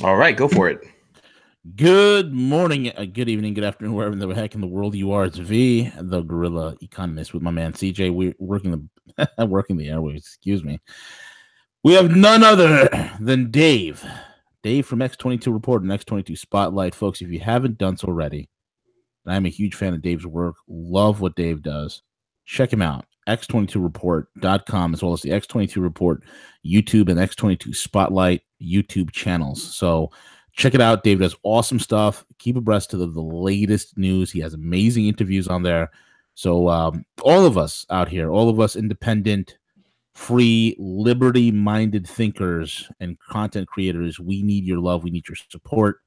All right, go for it. Good morning, good evening, good afternoon, wherever the heck in the world you are. It's V, the Guerrilla Economist, with my man CJ. We're working the working the airways. Excuse me. We have none other than Dave. Dave from X22 Report and X22 Spotlight, folks. If you haven't done so already, and I'm a huge fan of Dave's work. Love what Dave does. Check him out. X22report.com, as well as the X22 Report YouTube and X22 Spotlight YouTube channels. So check it out. Dave does awesome stuff. Keep abreast to the latest news. He has amazing interviews on there. So all of us out here, all of us independent, free, liberty-minded thinkers and content creators, we need your love. We need your support.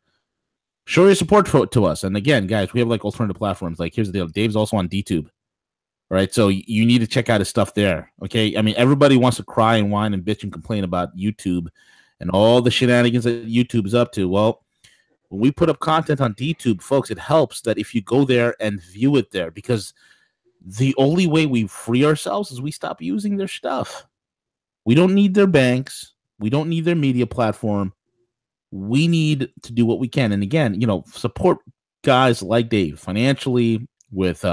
Show your support to us. And again, guys, we have like alternative platforms. Like, here's the deal. Dave's also on DTube. All right. So you need to check out his stuff there. Okay. I mean, everybody wants to cry and whine and bitch and complain about YouTube and all the shenanigans that YouTube is up to. Well, when we put up content on DTube, folks, it helps that if you go there and view it there, because the only way we free ourselves is we stop using their stuff. We don't need their banks. We don't need their media platform. We need to do what we can. And again, support guys like Dave financially with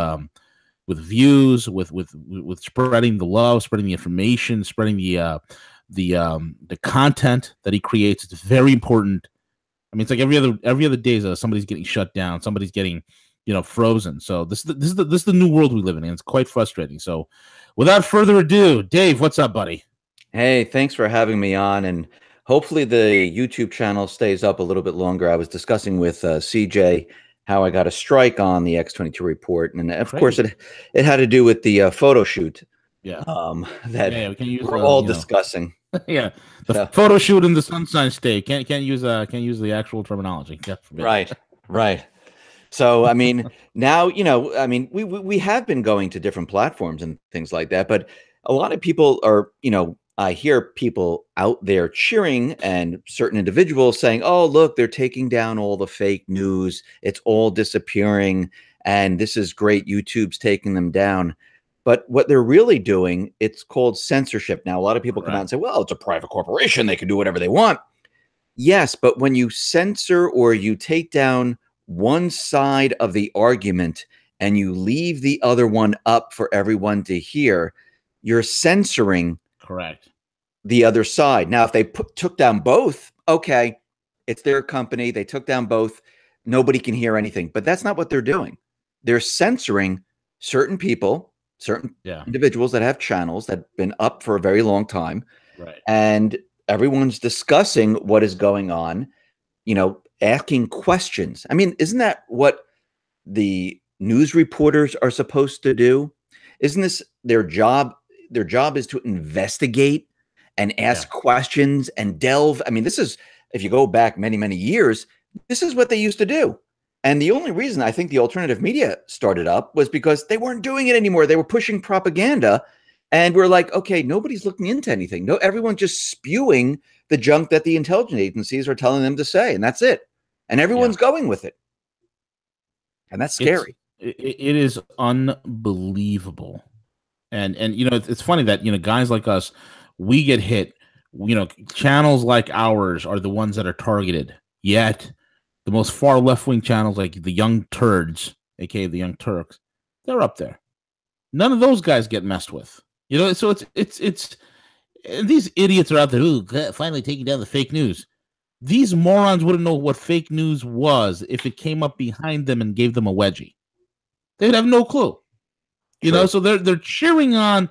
views, with spreading the love, spreading the information, spreading the content that he creates. It's very important. I mean, it's like every other day, somebody's getting shut down, somebody's getting, frozen. So this is the new world we live in, and it's quite frustrating. So, without further ado, Dave, what's up, buddy? Hey, thanks for having me on, and hopefully the YouTube channel stays up a little bit longer. I was discussing with CJ how I got a strike on the X22 Report, and of course it had to do with the photo shoot. Yeah. We're all discussing. Yeah, the photo shoot in the Sunshine State. Can't use the actual terminology. Right. So I mean, now we have been going to different platforms and things like that, but a lot of people are I hear people out there cheering and certain individuals saying, oh, look, they're taking down all the fake news. It's all disappearing. And this is great. YouTube's taking them down. But what they're really doing, it's called censorship. Now, a lot of people come out and say, well, it's a private corporation. They can do whatever they want. Yes, but when you censor or you take down one side of the argument and you leave the other one up for everyone to hear, you're censoring the other side. Now, if they took down both, okay, it's their company. They took down both. Nobody can hear anything. But that's not what they're doing. They're censoring certain people, certain individuals that have channels that have been up for a very long time. Right. And everyone's discussing what is going on, asking questions. I mean, isn't that what the news reporters are supposed to do? Isn't this their job? Their job is to investigate and ask questions and delve. I mean, this is, if you go back many, many years, this is what they used to do. And the only reason I think the alternative media started up was because they weren't doing it anymore. They were pushing propaganda. And we're like, okay, nobody's looking into anything. No, everyone's just spewing the junk that the intelligence agencies are telling them to say. And that's it. And everyone's going with it. And that's scary. It is unbelievable. And it's funny that, guys like us, we get hit. Channels like ours are the ones that are targeted. Yet the most far left-wing channels, like the Young Turds, aka the Young Turks, they're up there. None of those guys get messed with. So it's these idiots are out there finally taking down the fake news. These morons wouldn't know what fake news was if it came up behind them and gave them a wedgie. They'd have no clue. So they're cheering on,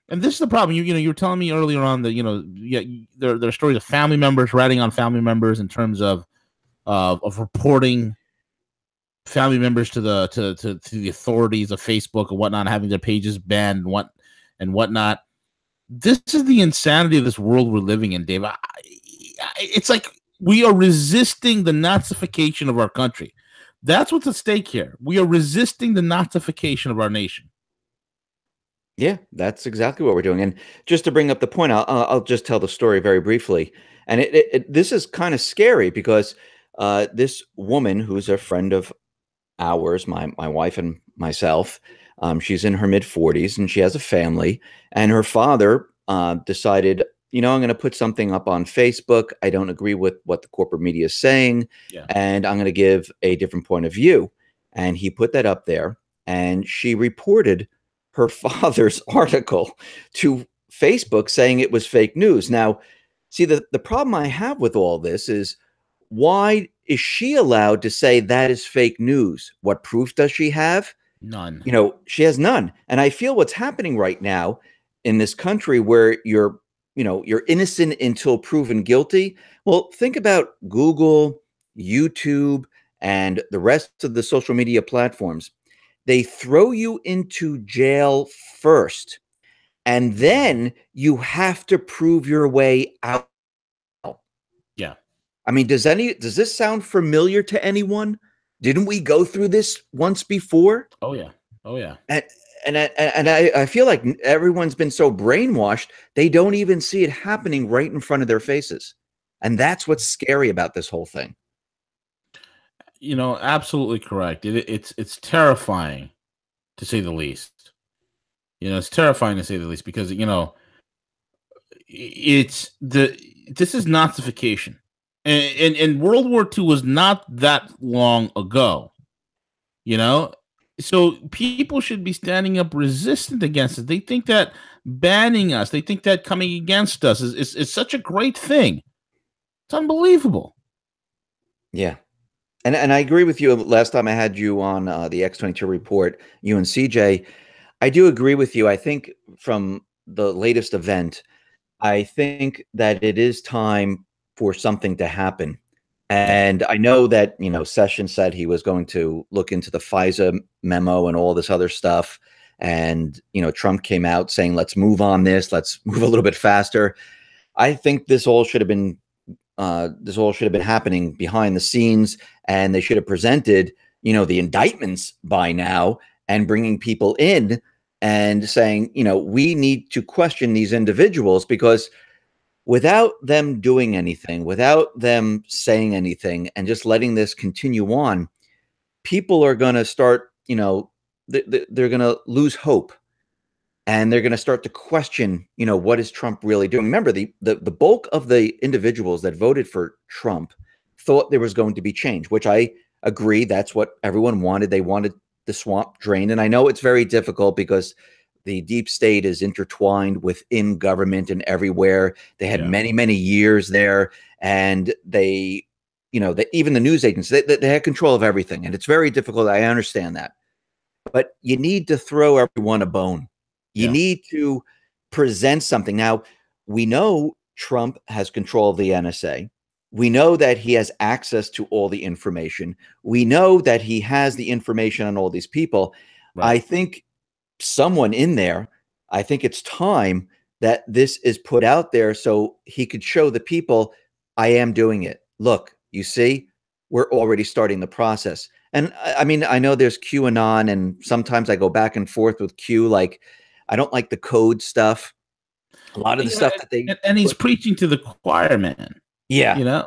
and this is the problem. You were telling me earlier on that there are stories of family members ratting on family members in terms of reporting family members to the authorities of Facebook and whatnot, having their pages banned and whatnot. This is the insanity of this world we're living in, Dave. It's like we are resisting the Nazification of our country. That's what's at stake here. We are resisting the Nazification of our nation. Yeah, that's exactly what we're doing. And just to bring up the point, I'll just tell the story very briefly. And this is kind of scary because this woman who's a friend of ours, my wife and myself, she's in her mid-40s and she has a family. And her father decided I'm going to put something up on Facebook. I don't agree with what the corporate media is saying, and I'm going to give a different point of view. And he put that up there, and she reported her father's article to Facebook saying it was fake news. Now, see, the problem I have with all this is, why is she allowed to say that is fake news? What proof does she have? None. She has none. And I feel what's happening right now in this country, where you're innocent until proven guilty. Well, think about Google, YouTube, and the rest of the social media platforms. They throw you into jail first, and then you have to prove your way out. Yeah. I mean, does this sound familiar to anyone? Didn't we go through this once before? Oh yeah. Oh yeah. And I feel like everyone's been so brainwashed, they don't even see it happening right in front of their faces. And that's what's scary about this whole thing. Absolutely correct. It's terrifying, to say the least. It's terrifying to say the least, because this is Nazification, and World War II was not that long ago. So people should be standing up resistant against it. They think that banning us, they think that coming against us is such a great thing. It's unbelievable. Yeah. And I agree with you. Last time I had you on the X22 Report, you and CJ, I do agree with you. I think from the latest event, I think that it is time for something to happen. And I know that, Sessions said he was going to look into the FISA memo and all this other stuff. And, Trump came out saying, let's move on this. Let's move a little bit faster. I think this all should have been happening behind the scenes, and they should have presented, the indictments by now, and bringing people in and saying, we need to question these individuals, because without them doing anything, without them saying anything, and just letting this continue on, people are going to start, they're going to lose hope. And they're going to start to question, what is Trump really doing? Remember, the bulk of the individuals that voted for Trump thought there was going to be change, which I agree. That's what everyone wanted. They wanted the swamp drained. And I know it's very difficult, because the deep state is intertwined within government and everywhere. They had many, many years there, and they, even the news agencies, they had control of everything. And it's very difficult. I understand that. But you need to throw everyone a bone. You need to present something. Now, we know Trump has control of the NSA. We know that he has access to all the information. We know that he has the information on all these people. Right. I think someone in there, I think it's time that this is put out there, so he could show the people, I am doing it. Look, you see, we're already starting the process. And I mean, I know there's QAnon, and sometimes I go back and forth with Q. Like, I don't like the code stuff. A lot of the stuff that they and he's preaching to the choir, man. Yeah.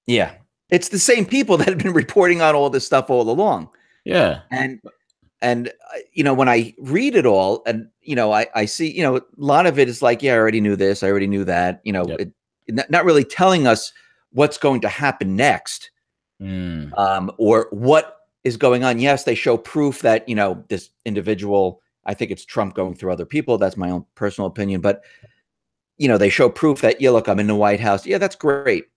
Yeah. It's the same people that have been reporting on all this stuff all along. Yeah. And when I read it all, and I see, a lot of it is like, yeah, I already knew this, I already knew that. Not really telling us what's going to happen next, or what is going on. Yes, they show proof that this individual, I think it's Trump going through other people. That's my own personal opinion. But, they show proof that, yeah, look, I'm in the White House. Yeah, that's great.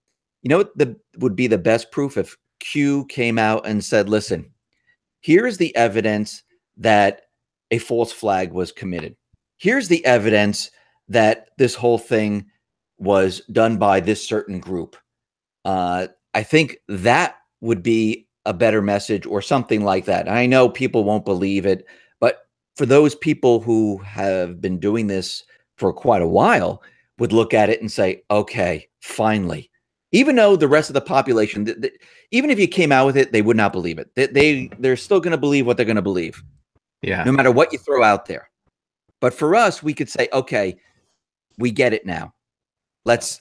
What would be the best proof? If Q came out and said, listen, here's the evidence that a false flag was committed. Here's the evidence that this whole thing was done by this certain group. I think that would be a better message, or something like that. And I know people won't believe it, but for those people who have been doing this for quite a while, would look at it and say, okay, finally. Even though the rest of the population, even if you came out with it, they would not believe it. They're still going to believe what they're going to believe. Yeah. No matter what you throw out there. But for us, we could say, okay, we get it now. Let's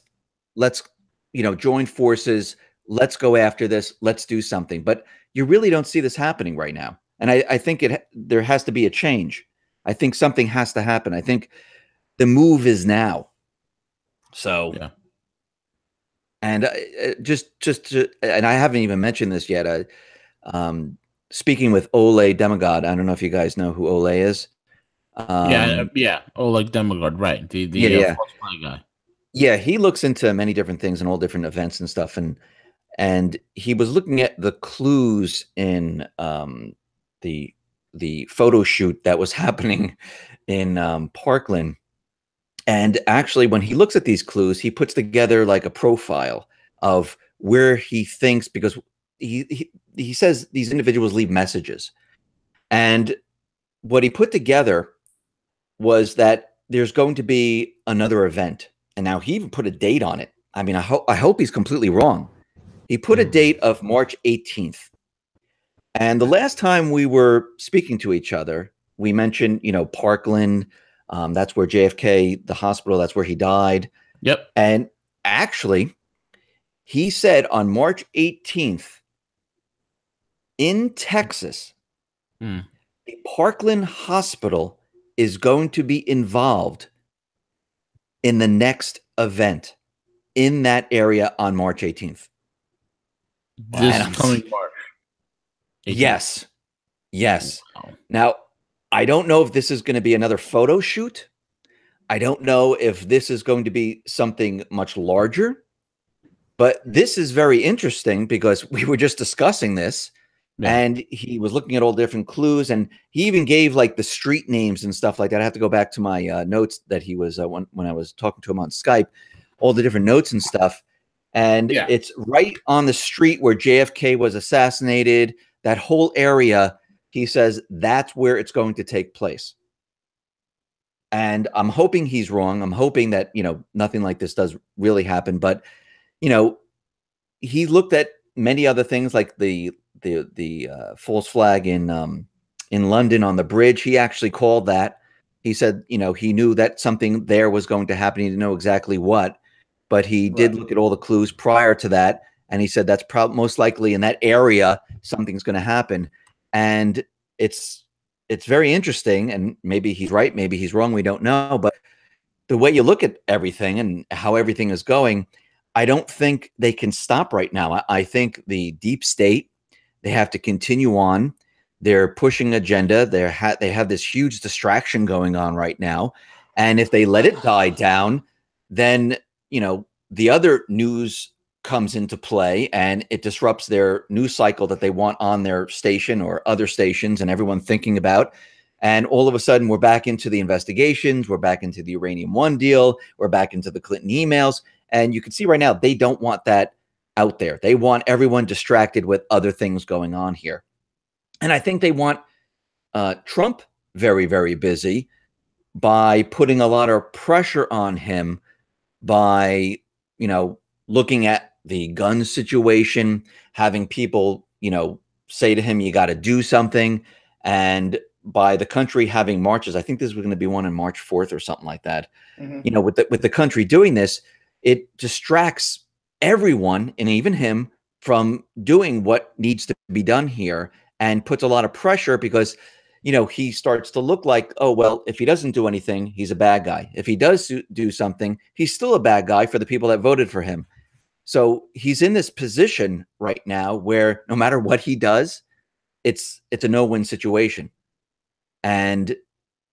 join forces. Let's go after this. Let's do something. But you really don't see this happening right now. And I think there has to be a change. I think something has to happen. I think the move is now. So, Yeah. and and I haven't even mentioned this yet. Speaking with Ole Demigod, I don't know if you guys know who Ole is. Yeah. Oh, like Demogod, right? The Yeah. false flag guy. Yeah, he looks into many different things and all different events and stuff, and he was looking at the clues in the photo shoot that was happening in Parkland. And actually, when he looks at these clues, he puts together like a profile of where he thinks, because he says these individuals leave messages. And what he put together was that there's going to be another event. And now he even put a date on it. I mean, I hope he's completely wrong. He put a date of March 18th. And the last time we were speaking to each other, we mentioned, Parkland. That's where JFK, the hospital, that's where he died. Yep. And actually, he said on March 18th in Texas, the Parkland Hospital is going to be involved in the next event in that area on March 18th. This coming March. 18th. Yes. Wow. Now, I don't know if this is going to be another photo shoot. I don't know if this is going to be something much larger. But this is very interesting because we were just discussing this. Yeah. And he was looking at all different clues, and he even gave like the street names and stuff like that. I have to go back to my notes that he was when I was talking to him on Skype, all the different notes and stuff. And it's right on the street where JFK was assassinated. That whole area, he says, that's where it's going to take place. And I'm hoping he's wrong. I'm hoping that, nothing like this does really happen. But, he looked at many other things like the false flag in London on the bridge. He actually called that. He said, he knew that something there was going to happen. He didn't know exactly what, but he did look at all the clues prior to that. And he said, that's probably most likely in that area, something's going to happen. And it's very interesting. And maybe he's right. Maybe he's wrong. We don't know. But the way you look at everything and how everything is going, I don't think they can stop right now. I think the deep state, they have to continue on. They're pushing agenda. They have this huge distraction going on right now. And if they let it die down, then, the other news comes into play and it disrupts their news cycle that they want on their station or other stations and everyone thinking about. And all of a sudden, we're back into the investigations. We're back into the Uranium One deal. We're back into the Clinton emails. And you can see right now, they don't want that out there. They want everyone distracted with other things going on here. And I think they want Trump very, very busy by putting a lot of pressure on him by, looking at the gun situation, having people, say to him, you got to do something. And by the country having marches, I think this was going to be one on March 4th or something like that. Mm-hmm. With the country doing this, it distracts everyone, and even him, from doing what needs to be done here, and puts a lot of pressure because, he starts to look like, oh, well, if he doesn't do anything, he's a bad guy. If he does do something, he's still a bad guy for the people that voted for him. So he's in this position right now where no matter what he does, it's a no-win situation. And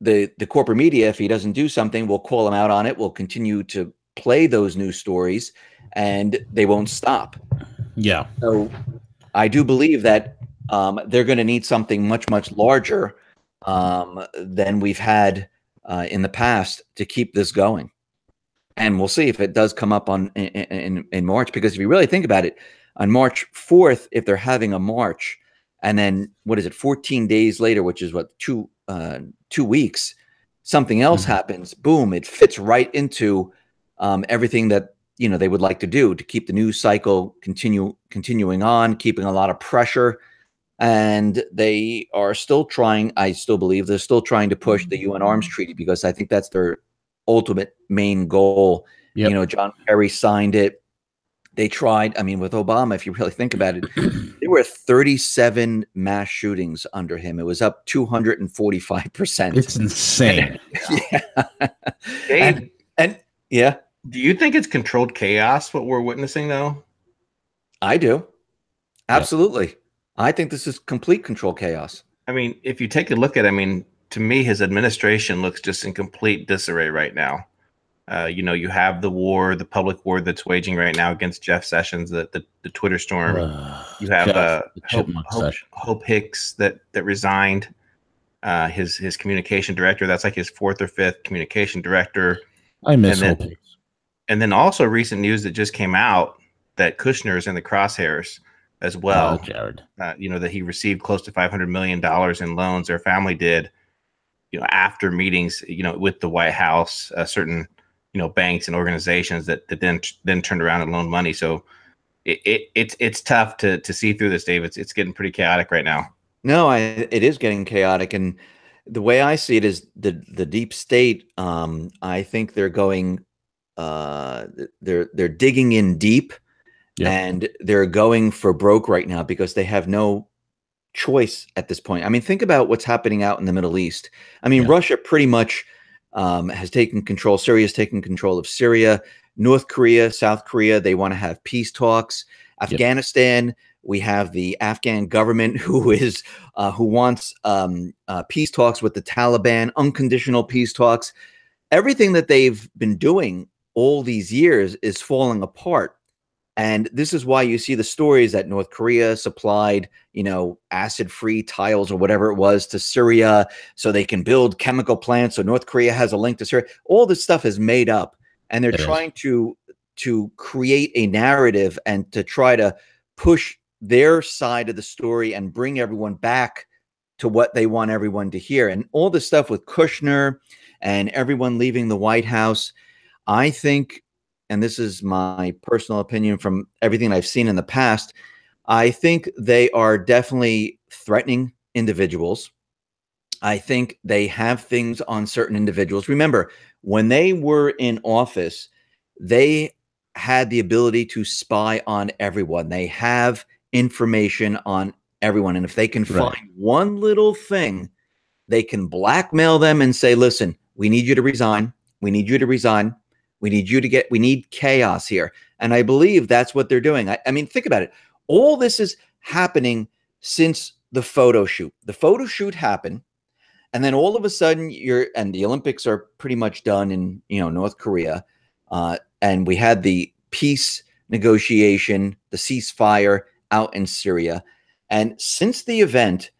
the corporate media, if he doesn't do something, will call him out on it. Will continue to play those news stories, and they won't stop. Yeah. So I do believe that they're going to need something much, much larger than we've had in the past to keep this going. And we'll see if it does come up in March, because if you really think about it, on March 4th, if they're having a march, and then 14 days later, which is 2 weeks, something else happens, boom, it fits right into everything that they would like to do to keep the news cycle continuing on, keeping a lot of pressure. And they are still trying, I still believe they're still trying to push the UN Arms Treaty, because I think that's their ultimate main goal. Yep. John Kerry signed it. They tried, with Obama, if you really think about it, there were 37 mass shootings under him. It was up 245%. It's insane. Yeah. And yeah. Do you think it's controlled chaos what we're witnessing, though? I do. Yep. Absolutely. I think this is complete control chaos. I mean, if you take a look at, I mean, to me, his administration looks just in complete disarray right now. You have the war, the public war that's waging right now against Jeff Sessions, the Twitter storm. You have Jeff, the Chipmunk session. Hope Hicks that resigned. His communication director. That's like his fourth or fifth communication director. I miss and then, Hope Hicks. And then also recent news that just came out that Kushner is in the crosshairs as well. Jared. That he received close to $500 million in loans. Their family did, after meetings, with the White House, certain, banks and organizations that then turned around and loaned money. So it's tough to see through this, Dave. It's getting pretty chaotic right now. No, it is getting chaotic, and the way I see it is the deep state. I think they're going, they're digging in deep, and they're going for broke right now because they have no choice at this point. I mean, think about what's happening out in the Middle East. I mean, Russia pretty much has taken control. Syria has taken control of Syria. North Korea, South Korea, they want to have peace talks. Afghanistan. We have the Afghan government who wants peace talks with the Taliban, unconditional peace talks. Everything that they've been doing all these years is falling apart. And this is why you see the stories that North Korea supplied, acid-free tiles or whatever it was to Syria so they can build chemical plants. So North Korea has a link to Syria. All this stuff is made up. And they're trying to create a narrative and to try to push their side of the story and bring everyone back to what they want everyone to hear. And all this stuff with Kushner and everyone leaving the White House, I think, and this is my personal opinion from everything I've seen in the past, I think they are definitely threatening individuals. I think they have things on certain individuals. Remember, when they were in office, they had the ability to spy on everyone. They have information on everyone. And if they can find one little thing, they can blackmail them and say, listen, we need you to resign. We need you to resign. We need chaos here. And I believe that's what they're doing. I mean, think about it. All this is happening since the photo shoot. The photo shoot happened. And then all of a sudden and the Olympics are pretty much done in, North Korea. And we had the peace negotiation, the ceasefire out in Syria. And since the event,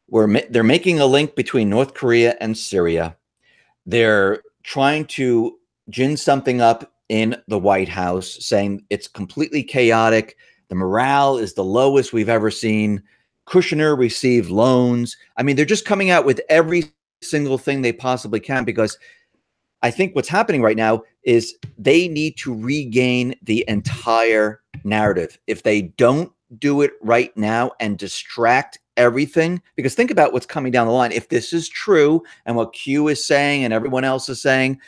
they're making a link between North Korea and Syria. They're trying to gin something up in the White House, saying it's completely chaotic. The morale is the lowest we've ever seen. Kushner received loans. I mean, they're just coming out with every single thing they possibly can, because I think what's happening right now is they need to regain the entire narrative. If they don't do it right now and distract everything, because think about what's coming down the line. If this is true and what Q is saying and everyone else is saying,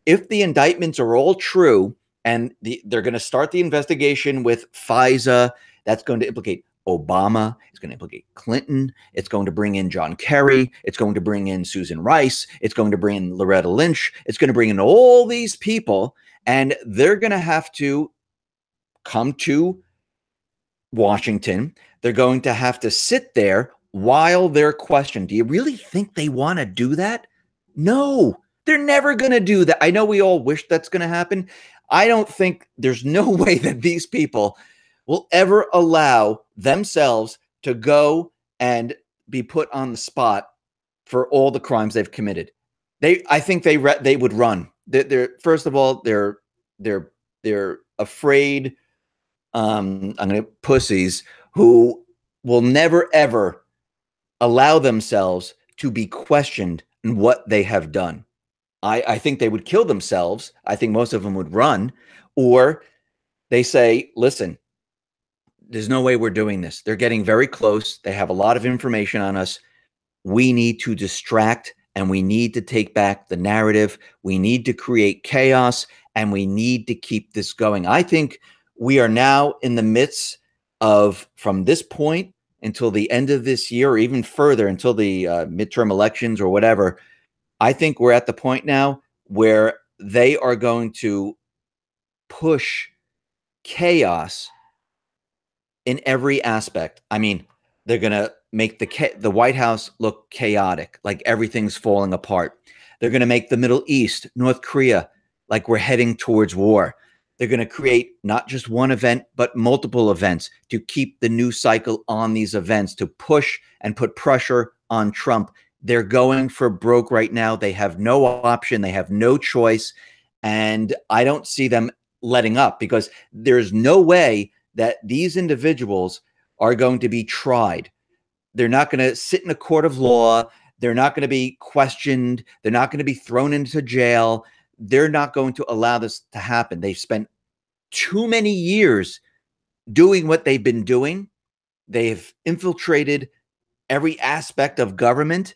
if the indictments are all true and they're going to start the investigation with FISA, that's going to implicate Obama, it's going to implicate Clinton, it's going to bring in John Kerry, it's going to bring in Susan Rice, it's going to bring in Loretta Lynch, it's going to bring in all these people, and they're going to have to come to Washington. They're going to have to sit there while they're questioned. Do you really think they want to do that? No, they're never going to do that. I know we all wish that's going to happen. I don't think there's no way that these people will ever allow themselves to go and be put on the spot for all the crimes they've committed. I think they would run. They're first of all, they're afraid. Pussies who will never ever allow themselves to be questioned in what they have done. I think they would kill themselves. I think most of them would run, or they say, listen, there's no way we're doing this. They're getting very close. They have a lot of information on us. We need to distract, and we need to take back the narrative. We need to create chaos, and we need to keep this going. I think we are now in the midst of, from this point until the end of this year, or even further until the midterm elections or whatever, I think we're at the point now where they are going to push chaos in every aspect. I mean, they're going to make the White House look chaotic, like everything's falling apart. They're going to make the Middle East, North Korea, like we're heading towards war. They're going to create not just one event, but multiple events to keep the news cycle on these events, to push and put pressure on Trump. They're going for broke right now. They have no option. They have no choice. And I don't see them letting up, because there's no way that these individuals are going to be tried. They're not going to sit in a court of law. They're not going to be questioned. They're not going to be thrown into jail. They're not going to allow this to happen. They've spent too many years doing what they've been doing. They've infiltrated every aspect of government.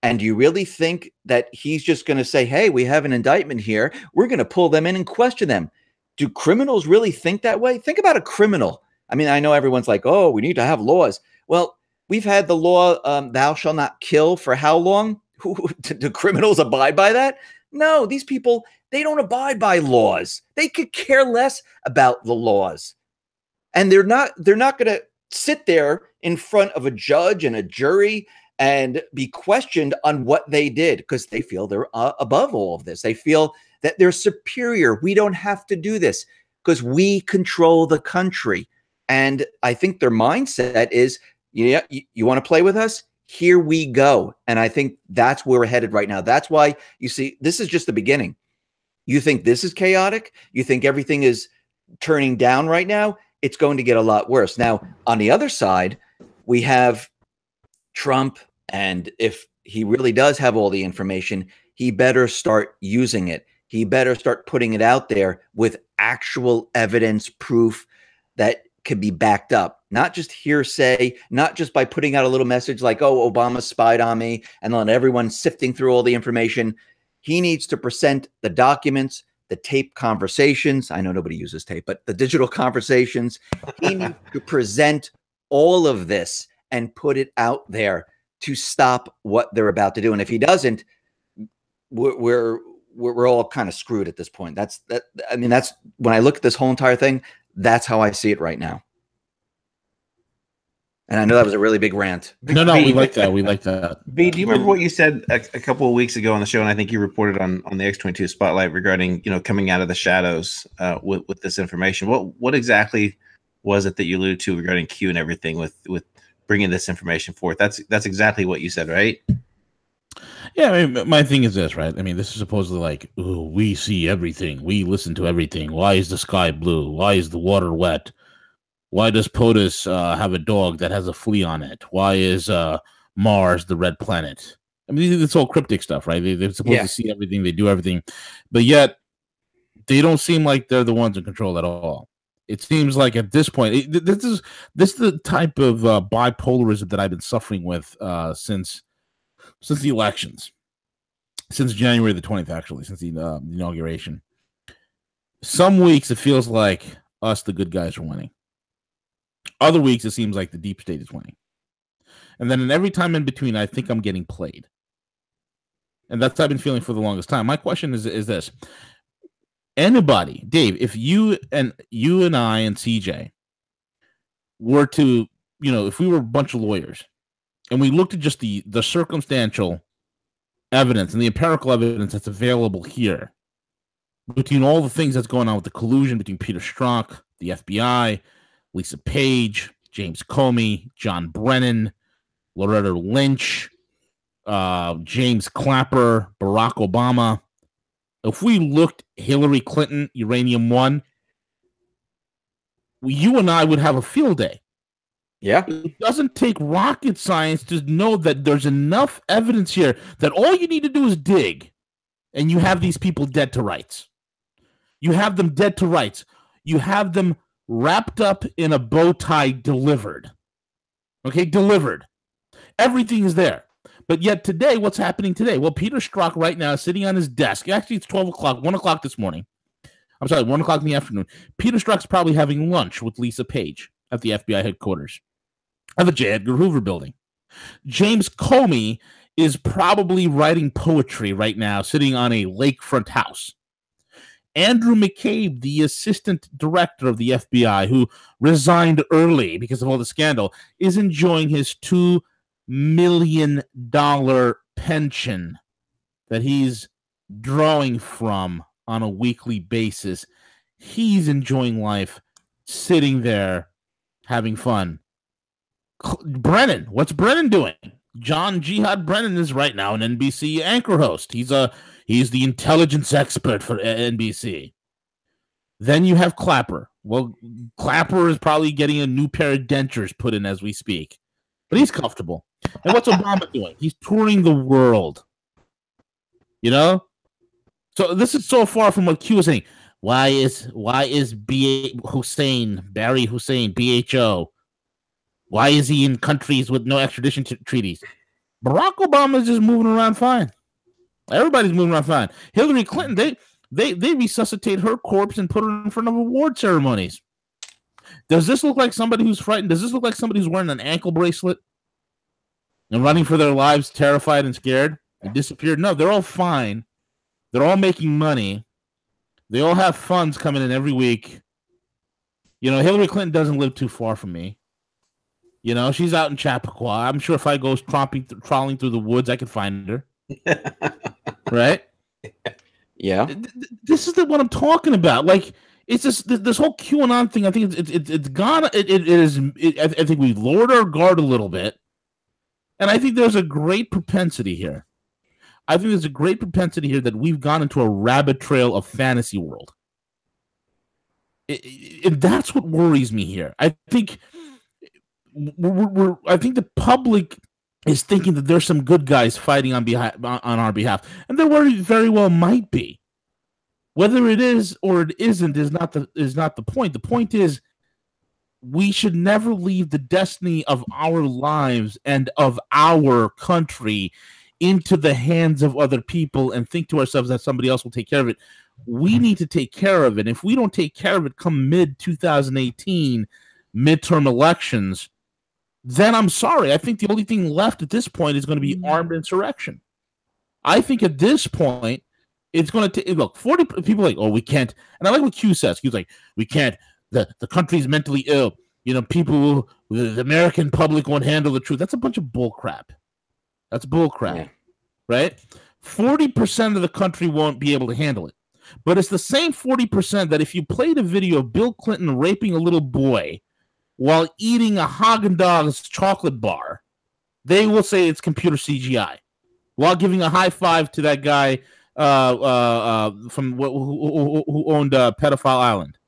And you really think that he's just going to say, hey, we have an indictment here, we're going to pull them in and question them? Do criminals really think that way? Think about a criminal. I mean, I know everyone's like, oh, we need to have laws. Well, we've had the law, thou shalt not kill, for how long? Do criminals abide by that? No, these people, they don't abide by laws. They could care less about the laws. And they're not going to sit there in front of a judge and a jury and be questioned on what they did, because they feel they're above all of this. They feel that they're superior. We don't have to do this because we control the country. And I think their mindset is, yeah, you want to play with us? Here we go. And I think that's where we're headed right now. That's why you see, this is just the beginning. You think this is chaotic? You think everything is turning down right now? It's going to get a lot worse. Now, on the other side, we have Trump. And if he really does have all the information, he better start using it. He better start putting it out there with actual evidence, proof that could be backed up, not just hearsay, not just by putting out a little message like, oh, Obama spied on me, and then everyone sifting through all the information. He needs to present the documents, the tape conversations. I know nobody uses tape, but the digital conversations. He needs to present all of this and put it out there to stop what they're about to do. And if he doesn't, we're all kind of screwed at this point. That's when I look at this whole entire thing, that's how I see it right now. And I know that was a really big rant. No, we like that. We like that. B, do you remember what you said a couple of weeks ago on the show? And I think you reported on the X22 Spotlight regarding, coming out of the shadows with this information. What exactly was it that you alluded to regarding Q and everything with bringing this information forth? That's exactly what you said, right? Yeah, I mean, my thing is this, right? I mean, this is supposedly like, ooh, we see everything. We listen to everything. Why is the sky blue? Why is the water wet? Why does POTUS have a dog that has a flea on it? Why is Mars the red planet? I mean, it's all cryptic stuff, right? They're supposed to see everything. They do everything. But yet, they don't seem like they're the ones in control at all. It seems like at this point, this is the type of bipolarism that I've been suffering with since the elections, since January the 20th, actually, since the inauguration. Some weeks it feels like us, the good guys, are winning. Other weeks it seems like the deep state is winning. And then in every time in between, I think I'm getting played. And that's what I've been feeling for the longest time. My question is this. Anybody, Dave, if you and I and CJ were to, if we were a bunch of lawyers and we looked at just the circumstantial evidence and the empirical evidence that's available here between all the things that's going on with the collusion between Peter Strzok, the FBI, Lisa Page, James Comey, John Brennan, Loretta Lynch, James Clapper, Barack Obama. If we looked Hillary Clinton, Uranium One, you and I would have a field day. Yeah. It doesn't take rocket science to know that there's enough evidence here that all you need to do is dig, and you have these people dead to rights. You have them dead to rights. You have them wrapped up in a bow tie, delivered. Okay, delivered. Everything is there. But yet today, what's happening today? Well, Peter Strzok right now is sitting on his desk. Actually, it's 12 o'clock, 1 o'clock this morning. I'm sorry, 1 o'clock in the afternoon. Peter Strzok's probably having lunch with Lisa Page at the FBI headquarters at the J. Edgar Hoover building. James Comey is probably writing poetry right now, sitting on a lakefront house. Andrew McCabe, the assistant director of the FBI, who resigned early because of all the scandal, is enjoying his $2 million pension that he's drawing from on a weekly basis. He's enjoying life, sitting there, having fun. Brennan, what's Brennan doing? John Jihad Brennan is right now an NBC anchor host. He's the intelligence expert for NBC. Then you have Clapper. Well, Clapper is probably getting a new pair of dentures put in as we speak, but he's comfortable. And what's Obama doing? He's touring the world. You know? So this is so far from what Q was saying. Why is Barry Hussein, BHO? Why is he in countries with no extradition treaties? Barack Obama is just moving around fine. Everybody's moving around fine. Hillary Clinton, they resuscitate her corpse and put her in front of award ceremonies. Does this look like somebody who's frightened? Does this look like somebody who's wearing an ankle bracelet and running for their lives, terrified and scared, and disappeared? No, they're all fine. They're all making money. They all have funds coming in every week. You know, Hillary Clinton doesn't live too far from me. You know, she's out in Chappaqua. I'm sure if I go trawling through the woods, I could find her. Right? Yeah. This is what I'm talking about. Like, it's just this whole QAnon thing. I think it's gone. I think we lowered our guard a little bit, and I think there's a great propensity here. I think there's a great propensity here that we've gone into a rabbit trail of fantasy world. And that's what worries me here. I think I think the public is thinking that there's some good guys fighting on our behalf, and there very well might be. Whether it is or it isn't is not the point. The point is we should never leave the destiny of our lives and of our country into the hands of other people and think to ourselves that somebody else will take care of it. We need to take care of it. If we don't take care of it come mid-2018 midterm elections, then I'm sorry. I think the only thing left at this point is going to be armed insurrection. I think at this point, it's going to take, look, 40 people are like, oh, we can't. And I like what Q says. He's like, we can't. The country's mentally ill. You know, the American public won't handle the truth. That's a bunch of bull crap. That's bull crap, right? 40% of the country won't be able to handle it. But it's the same 40% that if you played a video of Bill Clinton raping a little boy while eating a Haagen-Dazs chocolate bar, they will say it's computer CGI, while giving a high five to that guy from who owned Pedophile Island.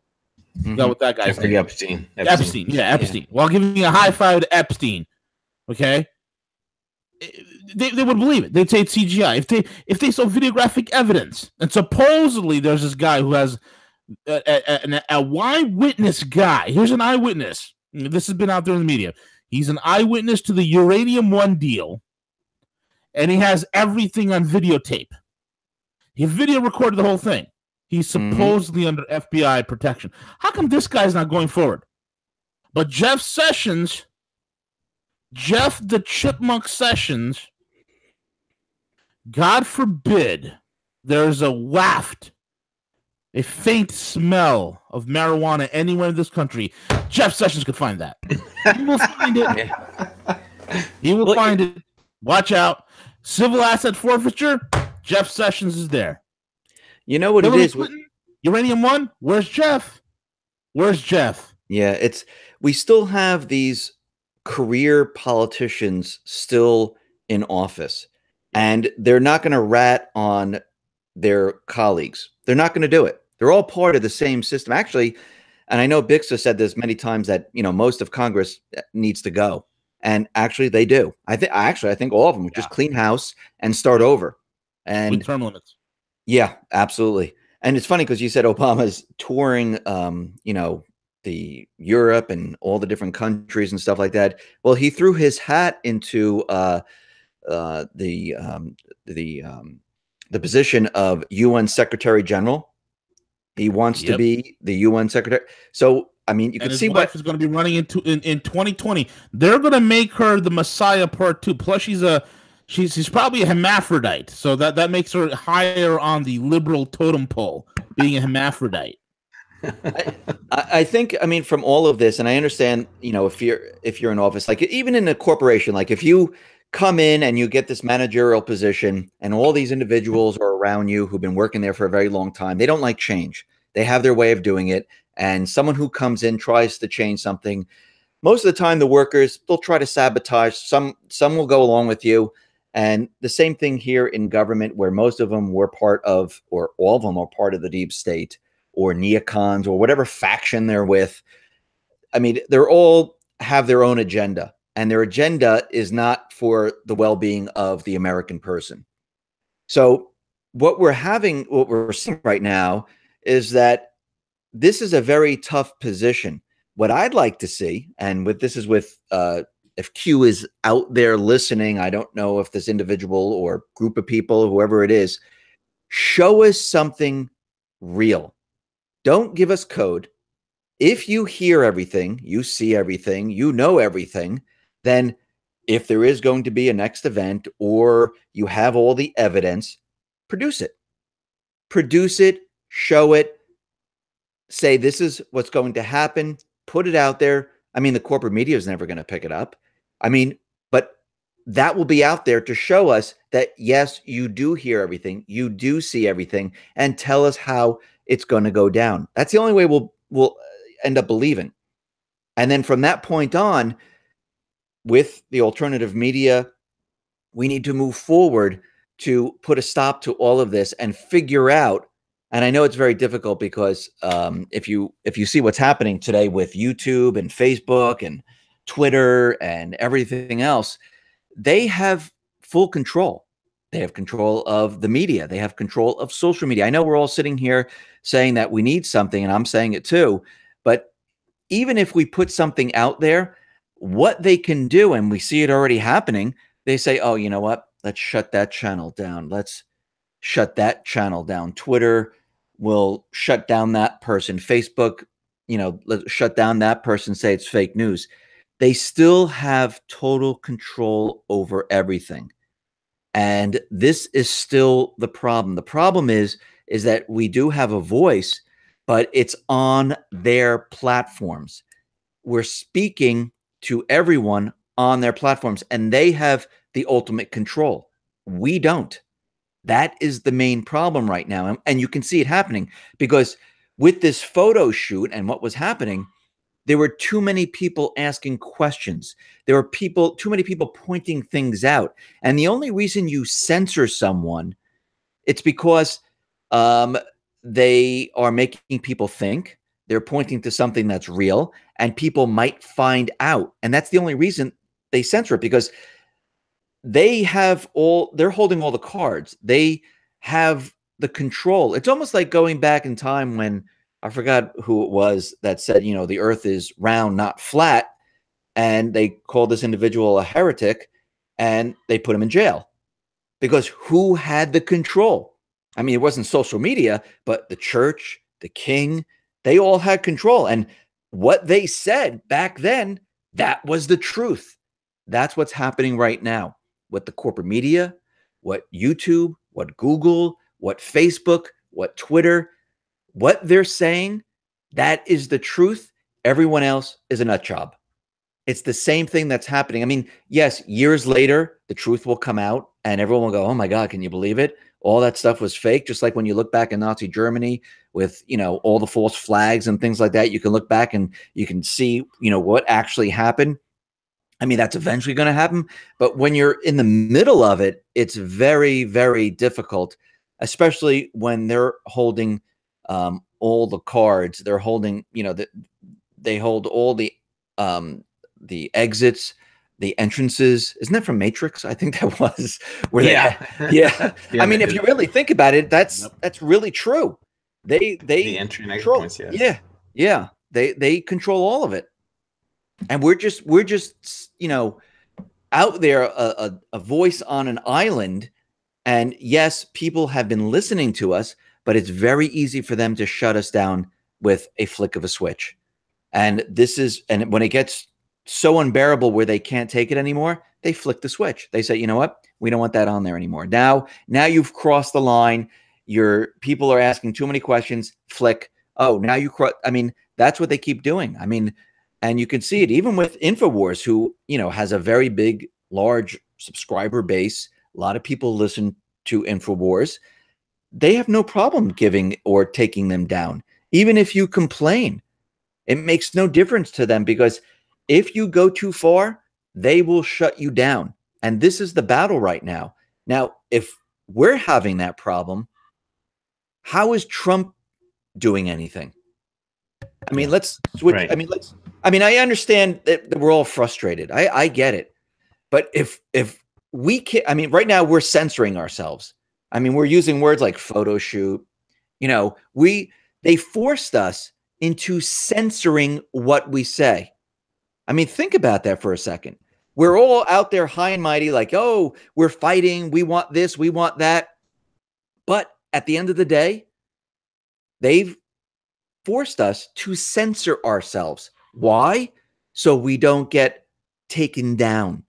Mm-hmm. Is that what that guy's name? Epstein. Epstein. Yeah. While giving a high five to Epstein. Okay? They would believe it. They'd say it's CGI. If they saw videographic evidence, and supposedly there's this guy who has a eyewitness guy. Here's an eyewitness. This has been out there in the media. He's an eyewitness to the Uranium One deal, and he has everything on videotape. He video recorded the whole thing. He's supposedly under FBI protection. How come this guy's not going forward? But Jeff the Chipmunk Sessions, God forbid there's a waft, a faint smell of marijuana anywhere in this country, Jeff Sessions could find that. He will find it. He will find it. Watch out. Civil asset forfeiture, Jeff Sessions is there. You know what Hillary it is? Clinton, Uranium One, where's Jeff? Where's Jeff? Yeah, we still have these career politicians still in office, and they're not going to rat on their colleagues. They're not going to do it. They're all part of the same system. Actually, and I know Bix has said this many times that, you know, most of Congress needs to go. And actually they do. I think all of them would just clean house and start over. And with term limits. Yeah, absolutely. And it's funny because you said Obama's touring, you know, the Europe and all the different countries and stuff like that. Well, he threw his hat into the position of UN Secretary General. He wants to be the UN Secretary. So, I mean, you can see what is going to be running in 2020. They're going to make her the Messiah Part 2. Plus, she's probably a hermaphrodite, so that makes her higher on the liberal totem pole being a hermaphrodite. I think, I mean, from all of this, and I understand, you know, if you're in office, like even in a corporation, like if you come in and you get this managerial position and all these individuals are around you who've been working there for a very long time, they don't like change. They have their way of doing it. And someone who comes in tries to change something. Most of the time, the workers, they'll try to sabotage. Some will go along with you. And the same thing here in government, where most of them were part of, or all of them are part of the deep state or neocons or whatever faction they're with. I mean, they're all have their own agenda, and their agenda is not for the well-being of the American person. So what we're seeing right now is that this is a very tough position. What I'd like to see, and if Q is out there listening, I don't know if this individual or group of people, whoever it is, show us something real. Don't give us code. If you hear everything, you see everything, you know everything, then if there is going to be a next event or you have all the evidence, produce it. Produce it, show it, say this is what's going to happen, put it out there. I mean, the corporate media is never going to pick it up. I mean, but that will be out there to show us that, yes, you do hear everything, you do see everything, and tell us how it's going to go down. That's the only way we'll end up believing. And then from that point on, with the alternative media, we need to move forward to put a stop to all of this and figure out. And I know it's very difficult because if you see what's happening today with YouTube and Facebook and Twitter and everything else, they have full control. They have control of the media. They have control of social media. I know we're all sitting here saying that we need something, and I'm saying it too. But even if we put something out there, what they can do, and we see it already happening, they say, oh, you know what? Let's shut that channel down. Let's shut that channel down. Twitter will shut down that person. Facebook, you know, let's shut down that person, say it's fake news. They still have total control over everything. And this is still the problem. The problem is that we do have a voice, but it's on their platforms. We're speaking to everyone on their platforms, and they have the ultimate control. We don't. That is the main problem right now. And you can see it happening because with this photo shoot and what was happening, there were too many people asking questions. There were too many people pointing things out. And the only reason you censor someone, it's because they are making people think. They're pointing to something that's real, and people might find out. And that's the only reason they censor it, because they're holding all the cards. They have the control. It's almost like going back in time when, I forgot who it was that said, you know, the earth is round, not flat. And they called this individual a heretic and they put him in jail because who had the control? I mean, it wasn't social media, but the church, the king, they all had control. And what they said back then, that was the truth. That's what's happening right now with the corporate media, what YouTube, what Google, what Facebook, what Twitter. What they're saying, that is the truth. Everyone else is a nut job. It's the same thing that's happening. I mean, yes, years later, the truth will come out and everyone will go, oh my God, can you believe it? All that stuff was fake. Just like when you look back in Nazi Germany with, you know, all the false flags and things like that, you can look back and you can see, you know, what actually happened. I mean, that's eventually going to happen. But when you're in the middle of it, it's very, very difficult, especially when they're holding all the cards. They're holding, you know, they hold all the exits, the entrances. Isn't that from Matrix? I think that was where yeah. Yeah. I mean, if you really think about it, that's really true. They the entry and exit control, points, yes. Yeah. They control all of it. And we're just, you know, out there, a voice on an island. And yes, people have been listening to us, but it's very easy for them to shut us down with a flick of a switch. And when it gets so unbearable where they can't take it anymore, they flick the switch. They say, you know what? We don't want that on there anymore. Now you've crossed the line. Your people are asking too many questions. Flick. Oh, now you. I mean, that's what they keep doing. I mean, and you can see it even with InfoWars, who has a very big, large subscriber base. A lot of people listen to InfoWars. They have no problem giving or taking them down. Even if you complain, it makes no difference to them, because if you go too far, they will shut you down. And this is the battle right now. Now, if we're having that problem, how is Trump doing anything? I mean, let's switch. Right. I mean, I understand that we're all frustrated. I get it. But if we can't, I mean, right now we're censoring ourselves. I mean, we're using words like photo shoot. They forced us into censoring what we say. I mean, think about that for a second. We're all out there high and mighty, like, oh, we're fighting. We want this. We want that. But at the end of the day, they've forced us to censor ourselves. Why? So we don't get taken down.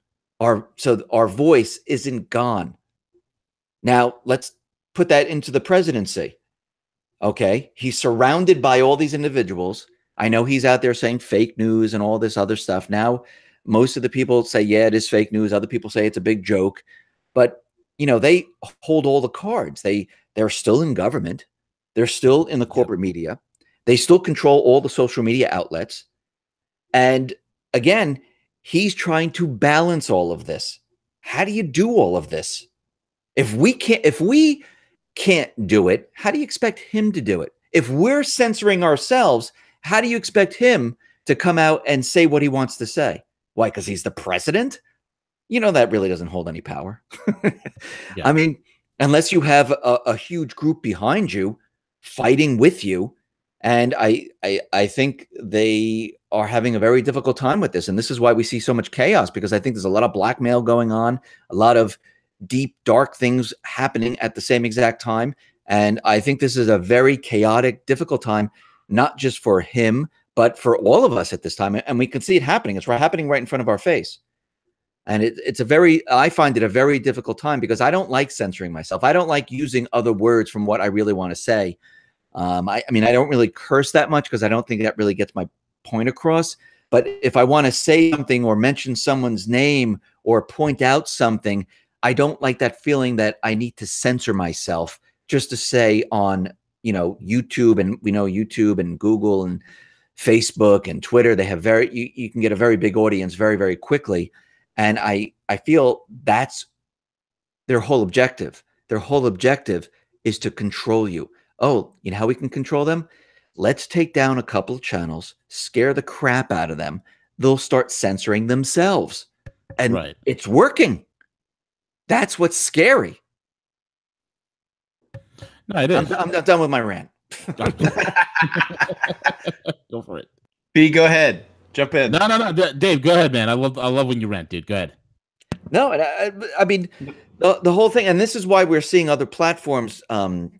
So our voice isn't gone. Now, let's put that into the presidency. Okay, he's surrounded by all these individuals. I know he's out there saying fake news and all this other stuff. Now, most of the people say, yeah, it is fake news. Other people say it's a big joke. But, they hold all the cards. They're still in government. They're still in the corporate media. They still control all the social media outlets. And again, he's trying to balance all of this. How do you do all of this? If we can't do it, how do you expect him to do it? If we're censoring ourselves, how do you expect him to come out and say what he wants to say? Why? Because he's the president? That really doesn't hold any power. Yeah. I mean, unless you have a huge group behind you fighting with you. And I think they are having a very difficult time with this. And this is why we see so much chaos, because I think there's a lot of blackmail going on, a lot of deep, dark things happening at the same exact time. And I think this is a very chaotic, difficult time, not just for him, but for all of us at this time. And we can see it happening. It's happening right in front of our face. And I find it a very difficult time, because I don't like censoring myself. I don't like using other words from what I really want to say. I mean, I don't really curse that much, because I don't think that really gets my point across. But if I want to say something or mention someone's name or point out something, I don't like that feeling that I need to censor myself just to say on, YouTube, and we know YouTube and Google and Facebook and Twitter, they have you can get a very big audience very, very quickly. And I feel that's their whole objective. Their whole objective is to control you. Oh, you know how we can control them? Let's take down a couple of channels, scare the crap out of them. They'll start censoring themselves. And It's working. That's what's scary. No, it is. I'm done with my rant. Go for it. B, go ahead. Jump in. No. Dave, go ahead, man. I love when you rant, dude. Go ahead. No, I mean, the whole thing, and this is why we're seeing other platforms come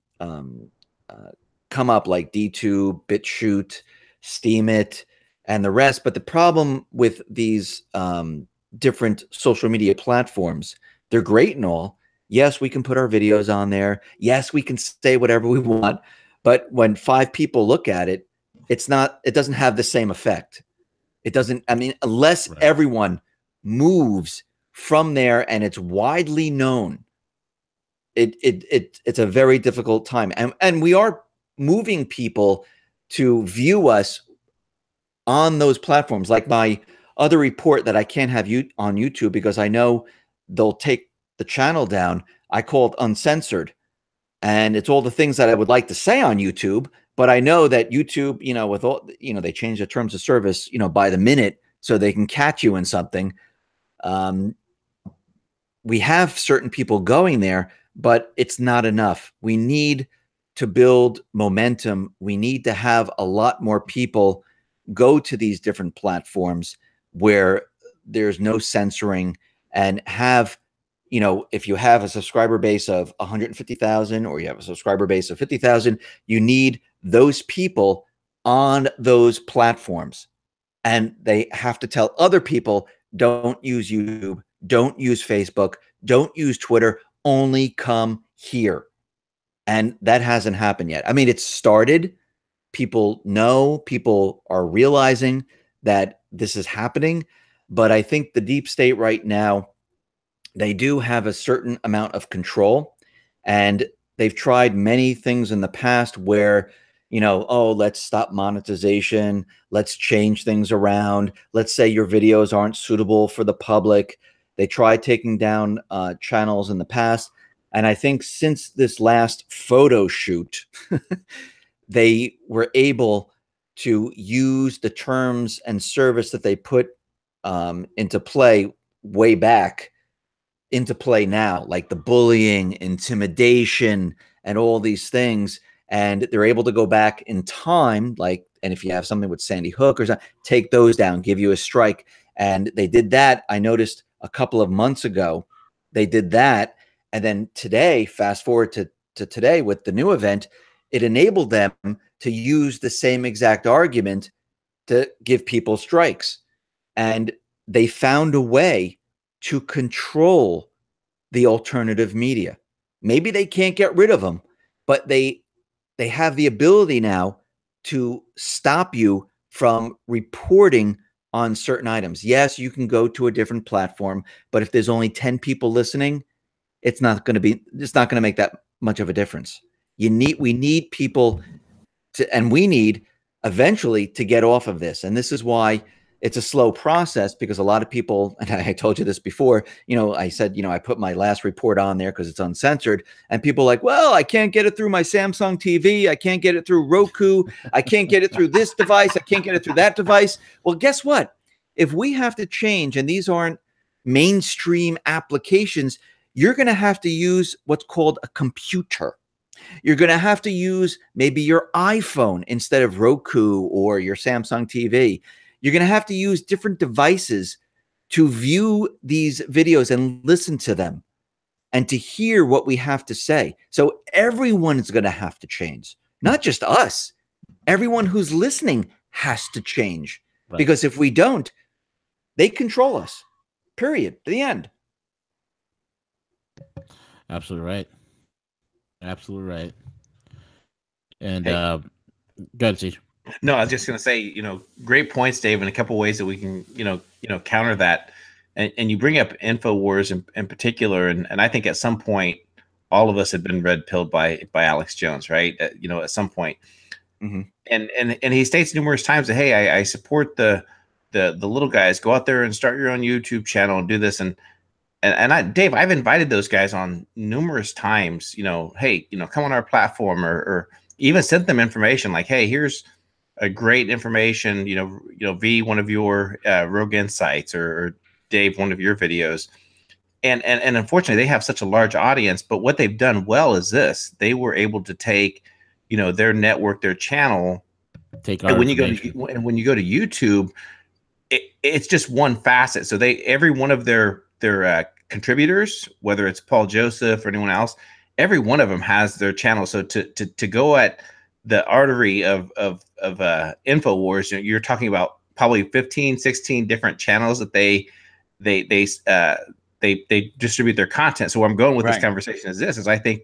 up, like DTube, BitChute, Steemit, and the rest. But the problem with these different social media platforms, they're great and all. Yes, we can put our videos on there. Yes, we can say whatever we want. But when 5 people look at it, it doesn't have the same effect. It doesn't, I mean, unless everyone moves from there and it's widely known, it's a very difficult time. And we are moving people to view us on those platforms. Like my other report that I can't have you on YouTube because I know they'll take the channel down, I call it uncensored. And it's all the things that I would like to say on YouTube, but I know that YouTube, with all, they change the terms of service, by the minute, so they can catch you in something. We have certain people going there, but it's not enough. We need to build momentum. We need to have a lot more people go to these different platforms where there's no censoring, and have, if you have a subscriber base of 150,000 or you have a subscriber base of 50,000, you need those people on those platforms. And they have to tell other people, don't use YouTube, don't use Facebook, don't use Twitter, only come here. And that hasn't happened yet. I mean, it's started. People know, people are realizing that this is happening. But I think the deep state right now, they do have a certain amount of control. And they've tried many things in the past where, oh, let's stop monetization. Let's change things around. Let's say your videos aren't suitable for the public. They tried taking down channels in the past. And I think since this last photo shoot, they were able to use the terms and service that they put into play way back into play now, like the bullying, intimidation, and all these things. And they're able to go back in time, and if you have something with Sandy Hook or something, take those down, give you a strike. And they did that. I noticed a couple of months ago, they did that. And then today, fast forward to today with the new event, it enabled them to use the same exact argument to give people strikes. And they found a way to control the alternative media. Maybe they can't get rid of them, but they have the ability now to stop you from reporting on certain items. Yes, you can go to a different platform, but if there's only 10 people listening, it's not going to make that much of a difference. We need people to, and we need eventually to get off of this. And this is why it's a slow process, because a lot of people, and I told you this before, I said, I put my last report on there because it's uncensored, and people are like, well, I can't get it through my Samsung TV. I can't get it through Roku. I can't get it through this device. I can't get it through that device. Well, guess what? If we have to change, and these aren't mainstream applications, you're going to have to use what's called a computer. You're going to have to use maybe your iPhone instead of Roku or your Samsung TV. You're going to have to use different devices to view these videos and listen to them and to hear what we have to say. So everyone is going to have to change, not just us. Everyone who's listening has to change, right? Because if we don't, they control us, period, the end. Absolutely right. Absolutely right. And go ahead, Steve. No, I was just going to say, great points, Dave, and a couple ways that we can, counter that. And you bring up InfoWars in particular, and I think at some point, all of us have been red pilled by Alex Jones, right? At some point. Mm-hmm. And he states numerous times that, hey, I support the little guys. Go out there and start your own YouTube channel and do this. And Dave, I've invited those guys on numerous times. Hey, come on our platform, or even sent them information like, hey, here's a great information. V, one of your Rogue Insights, or Dave, one of your videos. And unfortunately, they have such a large audience. But what they've done well is this: they were able to take, their network, their channel. And when you go to YouTube, it's just one facet. So every one of their contributors, whether it's Paul Joseph or anyone else, every one of them has their channel. So to go at the artery of InfoWars, you're talking about probably 15, 16 different channels that they distribute their content. So where I'm going with this conversation is I think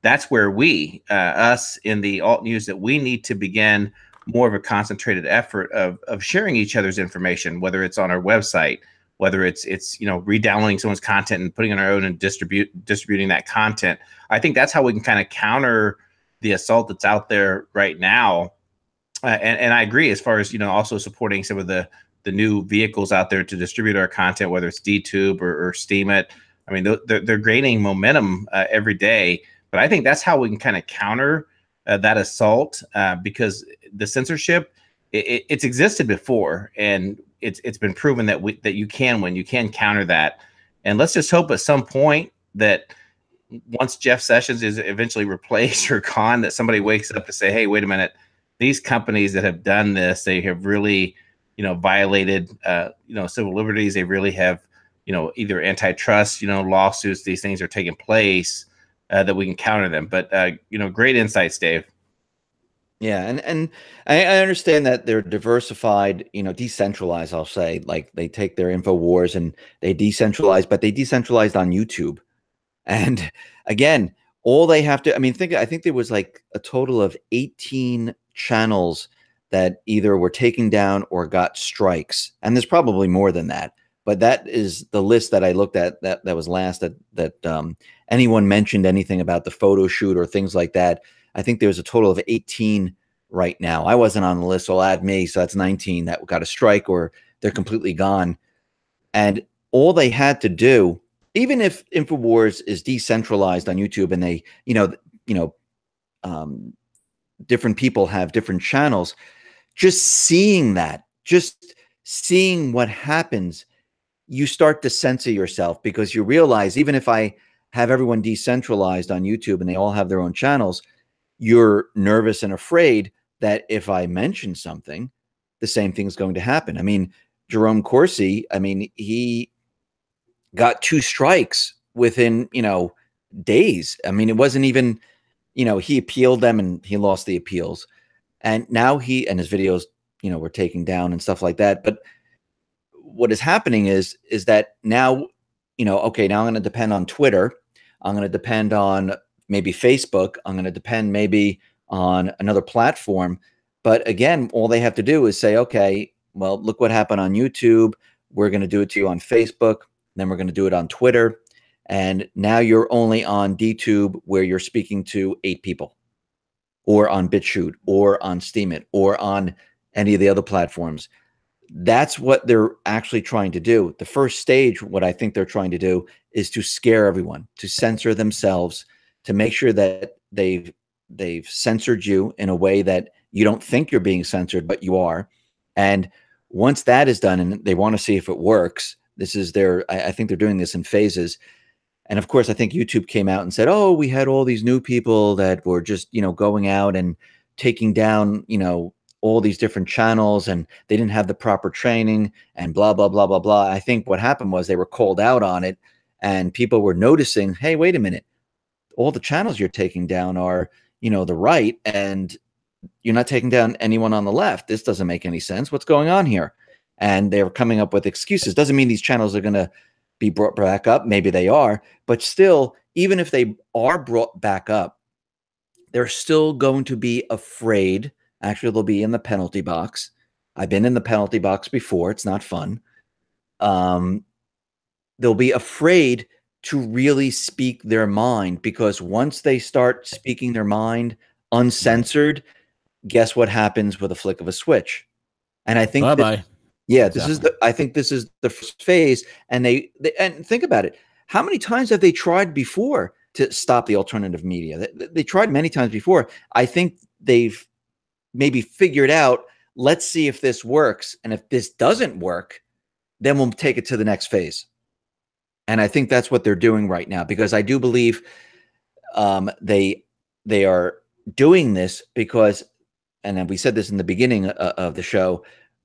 that's where we, us in the alt news, that we need to begin more of a concentrated effort of sharing each other's information, whether it's on our website, whether it's re-downloading someone's content and putting on our own and distributing that content. I think that's how we can kind of counter the assault that's out there right now. And I agree, as far as, also supporting some of the new vehicles out there to distribute our content, whether it's DTube or Steemit. I mean, they're gaining momentum every day. But I think that's how we can kind of counter that assault, because the censorship, it's existed before, and it's been proven that you can win. You can counter that. And let's just hope at some point that once Jeff Sessions is eventually replaced or gone, that somebody wakes up to say, hey, wait a minute, these companies that have done this, they have really, violated, civil liberties. They really have, either antitrust, lawsuits, these things are taking place, that we can counter them. But, great insights, Dave. Yeah. And I understand that they're diversified, decentralized, I'll say. Like, they take their InfoWars and they decentralize, but they decentralized on YouTube. And again, all they have to, I mean, I think there was like a total of 18 channels that either were taken down or got strikes. And there's probably more than that. But that is the list that I looked at that was last that anyone mentioned anything about the photo shoot or things like that. I think there's a total of 18 right now. I wasn't on the list, so I'll add me. So that's 19 that got a strike or they're completely gone. And all they had to do, even if InfoWars is decentralized on YouTube and they, different people have different channels, just seeing that, just seeing what happens, you start to censor yourself because you realize even if I have everyone decentralized on YouTube and they all have their own channels, you're nervous and afraid that if I mention something, the same thing is going to happen. I mean, Jerome Corsi, I mean, he got 2 strikes within, days. I mean, it wasn't even, he appealed them and he lost the appeals. And now and his videos, were taken down and stuff like that. But what is happening is that now, okay, now I'm going to depend on Twitter. I'm going to depend on maybe Facebook. I'm going to depend maybe on another platform. But again, all they have to do is say, okay, well, look what happened on YouTube. We're going to do it to you on Facebook. Then we're going to do it on Twitter. And now you're only on DTube where you're speaking to 8 people, or on BitChute, or on Steemit, or on any of the other platforms. That's what they're actually trying to do. The first stage, what I think they're trying to do is to scare everyone, to censor themselves, to make sure that they've censored you in a way that you don't think you're being censored, but you are. And once that is done, and they want to see if it works, this is I think they're doing this in phases. And of course, I think YouTube came out and said, oh, we had all these new people that were just, going out and taking down, all these different channels, and they didn't have the proper training and blah, blah, blah, blah, blah. I think what happened was they were called out on it and people were noticing, hey, wait a minute, all the channels you're taking down are, the right, and you're not taking down anyone on the left. This doesn't make any sense. What's going on here? And they were coming up with excuses. Doesn't mean these channels are going to be brought back up. Maybe they are, but still, even if they are brought back up, they're still going to be afraid. Actually, they'll be in the penalty box. I've been in the penalty box before. It's not fun. They'll be afraid to really speak their mind, because once they start speaking their mind uncensored, guess what happens with a flick of a switch? And I think bye-bye. Yeah, I think this is the first phase. And and think about it. How many times have they tried before to stop the alternative media? They tried many times before. I think they've maybe figured out, let's see if this works. And if this doesn't work, then we'll take it to the next phase. And I think that's what they're doing right now, because I do believe they are doing this because, and then we said this in the beginning of the show,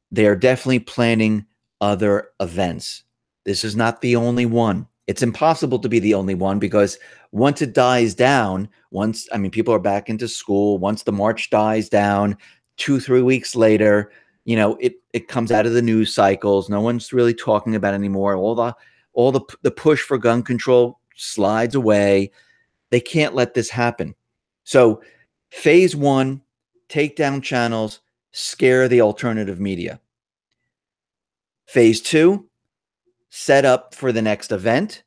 they are definitely planning other events. This is not the only one. It's impossible to be the only one, because once it dies down, people are back into school, once the march dies down, 2-3 weeks later, it comes out of the news cycles. No one's really talking about it anymore. All the push for gun control slides away. They can't let this happen. So phase 1, take down channels, scare the alternative media. Phase 2, set up for the next event.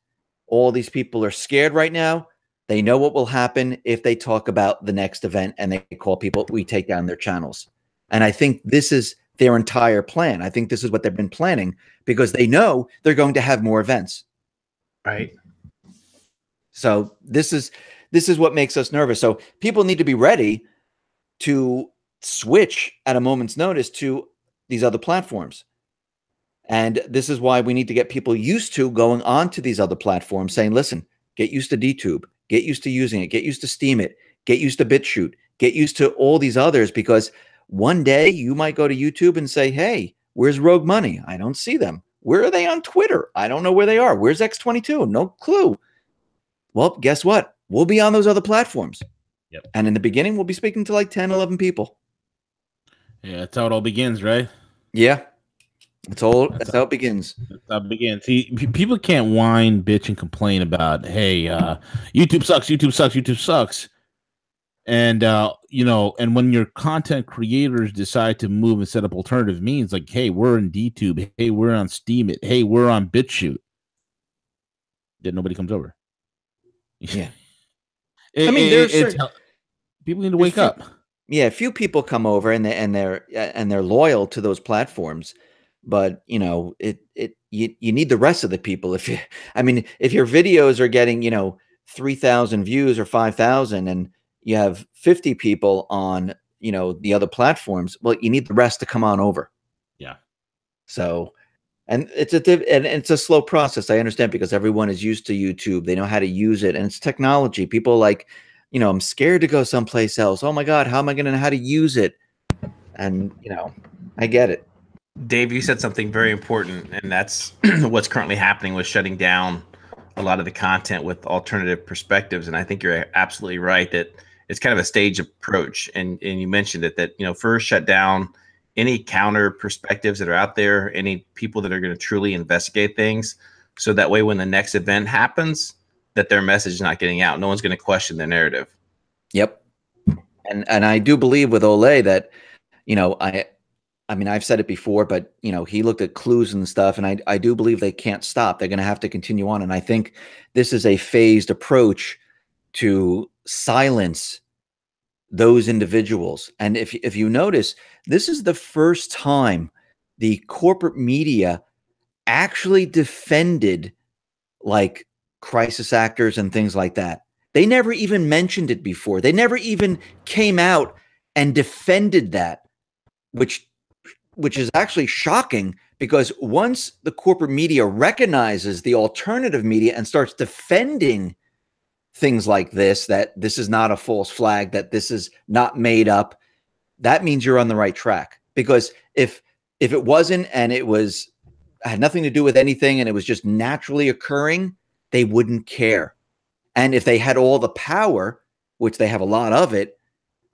All these people are scared right now. They know what will happen if they talk about the next event and they call people, we take down their channels. And I think this is their entire plan. I think this is what they've been planning, because they know they're going to have more events. Right. So this is what makes us nervous. So people need to be ready to switch at a moment's notice to these other platforms. And this is why we need to get people used to going on to these other platforms, saying, listen, get used to DTube, get used to using it, get used to Steemit, get used to BitChute, get used to all these others, because one day you might go to YouTube and say, hey, where's Rogue Money? I don't see them. Where are they on Twitter? I don't know where they are. Where's X22? No clue. Well, guess what? We'll be on those other platforms. Yep. And in the beginning, we'll be speaking to like 10, 11 people. Yeah, that's how it all begins, right? Yeah. That's all. That's how it begins. That's how it begins. See, people can't whine, bitch, and complain about, hey, YouTube sucks, YouTube sucks, YouTube sucks. And and when your content creators decide to move and set up alternative means, like, hey, we're in DTube, hey, we're on Steam it, hey, we're on BitChute, then nobody comes over. Yeah. It's people need to wake up. Yeah, few people come over and they're loyal to those platforms, but you need the rest of the people. If your videos are getting 3,000 views or 5,000, and you have 50 people on the other platforms, well, you need the rest to come on over. Yeah. So, and it's a slow process. I understand, because everyone is used to YouTube. They know how to use it, and it's technology. People like, I'm scared to go someplace else. Oh my God, how am I going to know how to use it? And, I get it. Dave, you said something very important, and that's what's currently happening with shutting down a lot of the content with alternative perspectives. And I think you're absolutely right that it's kind of a staged approach. And you mentioned it, that, first shut down any counter perspectives that are out there, any people that are going to truly investigate things. So that way, when the next event happens, that their message is not getting out. No one's going to question their narrative. Yep. And I do believe with Ole that, I've said it before, but he looked at clues and stuff, and I do believe they can't stop. They're going to have to continue on. And I think this is a phased approach to silence those individuals. And if you notice, this is the first time the corporate media actually defended like crisis actors and things like that. They never even mentioned it before. They never even came out and defended that, which is actually shocking, because once the corporate media recognizes the alternative media and starts defending things like this, that this is not a false flag, that this is not made up, that means you're on the right track. Because if it wasn't, and it had nothing to do with anything, and it was just naturally occurring, they wouldn't care. And if they had all the power, which they have a lot of it,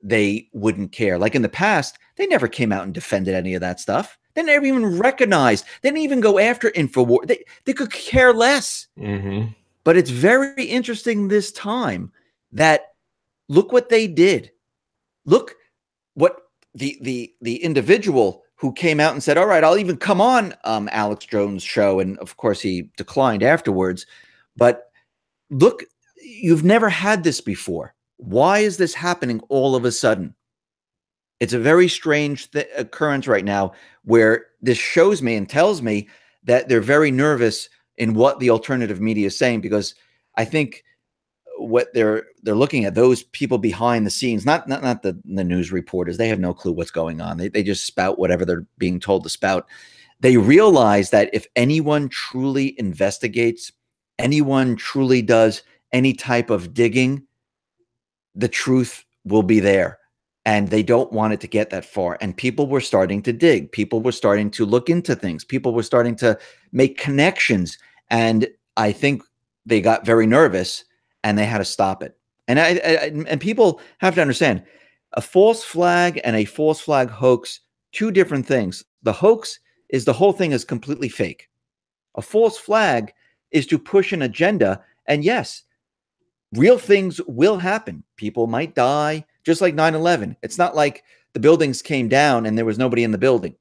they wouldn't care. Like in the past, they never came out and defended any of that stuff. They never even recognized. They didn't even go after InfoWars. They could care less. Mm-hmm. But it's very interesting this time that look what they did. Look what the individual who came out and said, all right, I'll even come on Alex Jones' show. And of course, he declined afterwards. But look, you've never had this before. Why is this happening all of a sudden? It's a very strange occurrence right now, where this shows me and tells me that they're very nervous in what the alternative media is saying, because I think what they're looking at, those people behind the scenes, not the news reporters, they have no clue what's going on. They just spout whatever they're being told to spout. They realize that if anyone truly investigates, anyone truly does any type of digging, the truth will be there. And they don't want it to get that far. And people were starting to dig. People were starting to look into things. People were starting to make connections. And I think they got very nervous, and they had to stop it. And and people have to understand, a false flag and a false flag hoax, two different things. The hoax is the whole thing is completely fake. A false flag is to push an agenda. And yes, real things will happen. People might die, just like 9/11. It's not like the buildings came down and there was nobody in the building.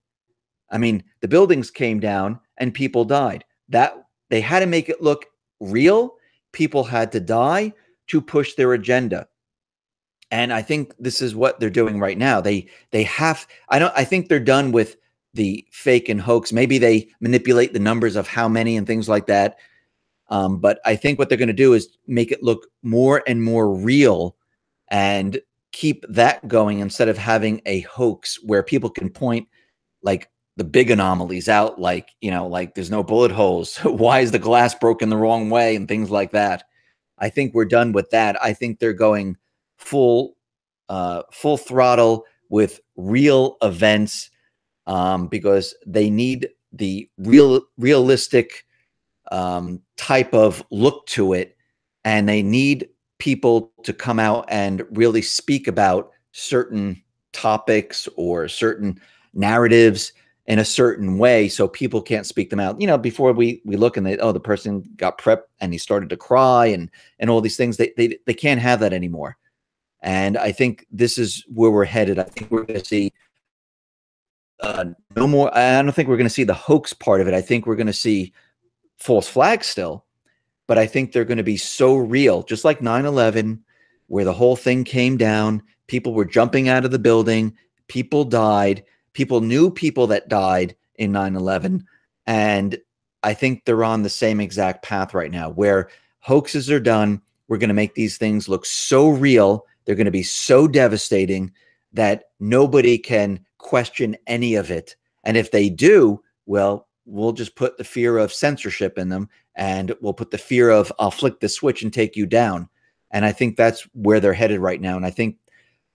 I mean, the buildings came down and people died. That they had to make it look real. People had to die to push their agenda. And I think this is what they're doing right now. I think they're done with the fake and hoax. Maybe they manipulate the numbers of how many and things like that. But I think what they're going to do is make it look more and more real and keep that going, instead of having a hoax where people can point like the big anomalies out, like there's no bullet holes. Why is the glass broken the wrong way and things like that? I think we're done with that. I think they're going full throttle with real events, because they need the realistic type of look to it, and they need people to come out and really speak about certain topics or certain narratives. in a certain way so people can't speak them out. You know, before we look and the person got prepped and he started to cry and all these things, they can't have that anymore. And I think this is where we're headed. I think we're going to see no more. I don't think we're going to see the hoax part of it. I think we're going to see false flags still, but I think they're going to be so real, just like 9/11, where the whole thing came down. People were jumping out of the building. People died. People knew people that died in 9/11. And I think they're on the same exact path right now, where hoaxes are done. We're going to make these things look so real. They're going to be so devastating that nobody can question any of it. And if they do, well, we'll just put the fear of censorship in them, and we'll put the fear of, I'll flick the switch and take you down. And I think that's where they're headed right now. And I think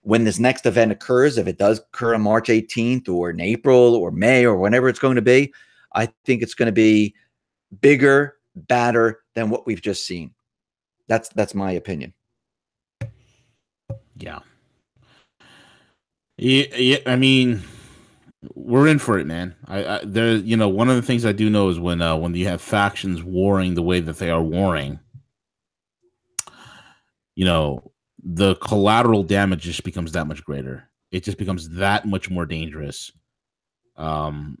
when this next event occurs, if it does occur on March 18th or in April or May or whenever it's going to be, I think it's going to be bigger, badder than what we've just seen. That's my opinion. Yeah. Yeah. I mean, we're in for it, man. There, you know, one of the things I do know is when you have factions warring the way that they are warring, you know, the collateral damage just becomes that much greater. It just becomes that much more dangerous. Dave,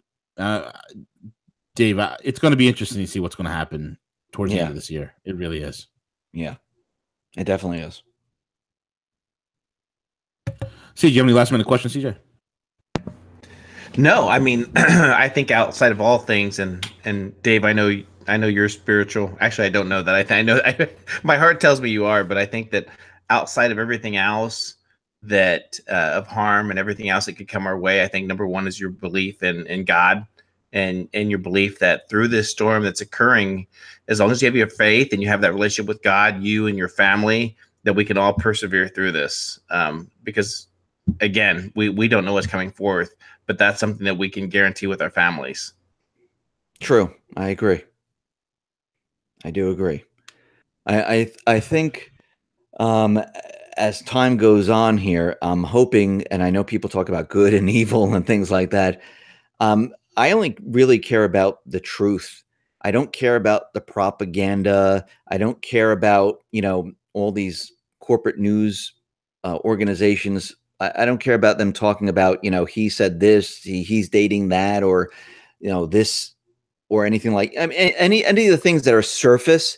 it's going to be interesting to see what's going to happen towards the end of this year. It really is. Yeah, it definitely is. See, do you have any last minute questions, CJ? No, I mean, I think outside of all things, and Dave, I know you're spiritual. Actually, I don't know that. I know my heart tells me you are, but I think that outside of everything else that of harm and everything else that could come our way, I think number one is your belief in God and your belief that through this storm that's occurring, as long as you have your faith and you have that relationship with God, you and your family, that we can all persevere through this. Because again, we don't know what's coming forth, but that's something that we can guarantee with our families. True. I agree. I do agree. I think as time goes on here, I'm hoping, and I know people talk about good and evil and things like that. I only really care about the truth. I don't care about the propaganda. I don't care about, you know, all these corporate news organizations. I don't care about them talking about, you know, he said this, he's dating that, or, you know, this, or anything like, I mean, any of the things that are surface.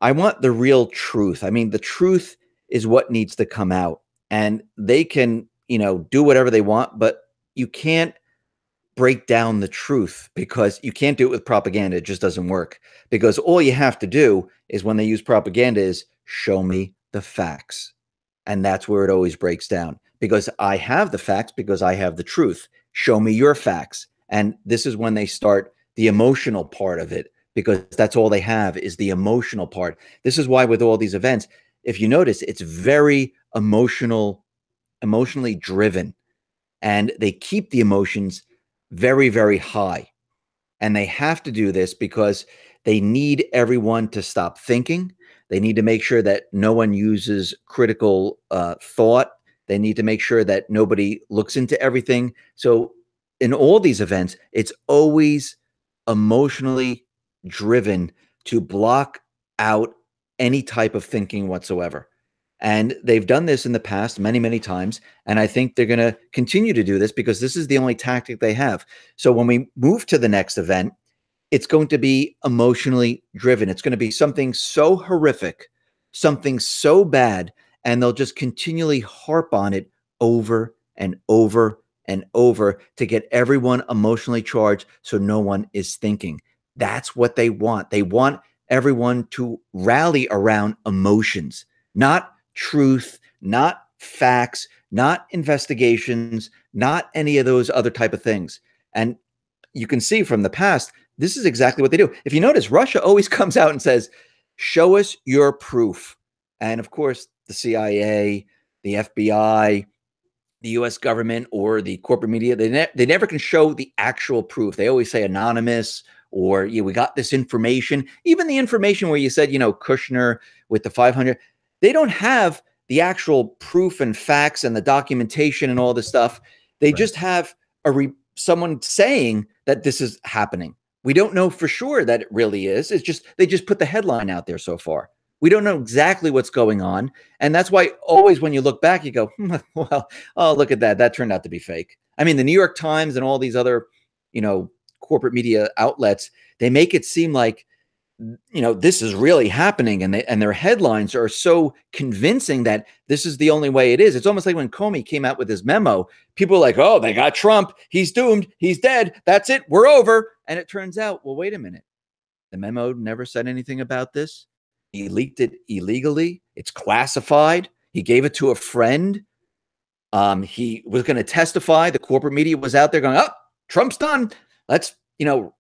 I want the real truth. I mean, the truth is what needs to come out, and they can, you know, do whatever they want, but you can't break down the truth, because you can't do it with propaganda. It just doesn't work, because all you have to do is, when they use propaganda, is show me the facts. And that's where it always breaks down, because I have the facts, because I have the truth. Show me your facts. And this is when they start the emotional part of it, because that's all they have is the emotional part. This is why with all these events, if you notice, it's very emotionally driven, and they keep the emotions very, very high. And they have to do this because they need everyone to stop thinking. They need to make sure that no one uses critical thought. They need to make sure that nobody looks into everything. So in all these events, it's always emotionally driven to block out any type of thinking whatsoever. And they've done this in the past many, many times. And I think they're going to continue to do this, because this is the only tactic they have. So when we move to the next event, it's going to be emotionally driven. It's going to be something so horrific, something so bad, and they'll just continually harp on it over and over and over to get everyone emotionally charged so no one is thinking. That's what they want. They want everyone to rally around emotions, not truth, not facts, not investigations, not any of those other type of things. And you can see from the past, this is exactly what they do. If you notice, Russia always comes out and says, show us your proof. And of course, the CIA, the FBI, the US government, or the corporate media, they never can show the actual proof. They always say anonymous, or yeah, we got this information. Even the information where you said, you know, Kushner with the 500, they don't have the actual proof and facts and the documentation and all this stuff. They just have someone saying that this is happening. We don't know for sure that it really is. It's just they just put the headline out there so far. We don't know exactly what's going on. And that's why always when you look back, you go, well, oh, look at that. That turned out to be fake. I mean, the New York Times and all these other, corporate media outlets, they make it seem like, this is really happening. And their headlines are so convincing that this is the only way it is. It's almost like when Comey came out with his memo, people were like, oh, they got Trump. He's doomed. He's dead. That's it. We're over. And it turns out, well, wait a minute. The memo never said anything about this. He leaked it illegally. It's classified. He gave it to a friend. He was going to testify. The corporate media was out there going, oh, Trump's done. Let's,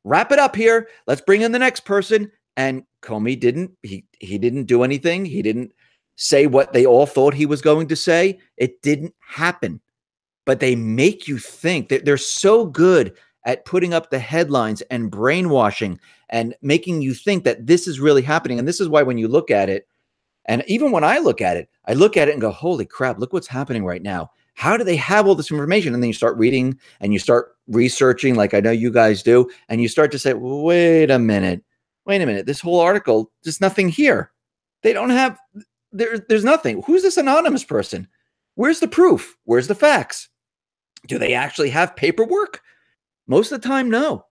wrap it up here. Let's bring in the next person. And Comey didn't. He didn't do anything. He didn't say what they all thought he was going to say. It didn't happen. But they make you think that they're so good at putting up the headlines and brainwashing and making you think that this is really happening. And this is why when you look at it, and even when I look at it and go, holy crap, look what's happening right now. How do they have all this information? And then you start reading and you start researching like I know you guys do. And you start to say, wait a minute. This whole article, there's nothing here. They don't have, there's nothing. Who's this anonymous person? Where's the proof? Where's the facts? Do they actually have paperwork? Most of the time, no.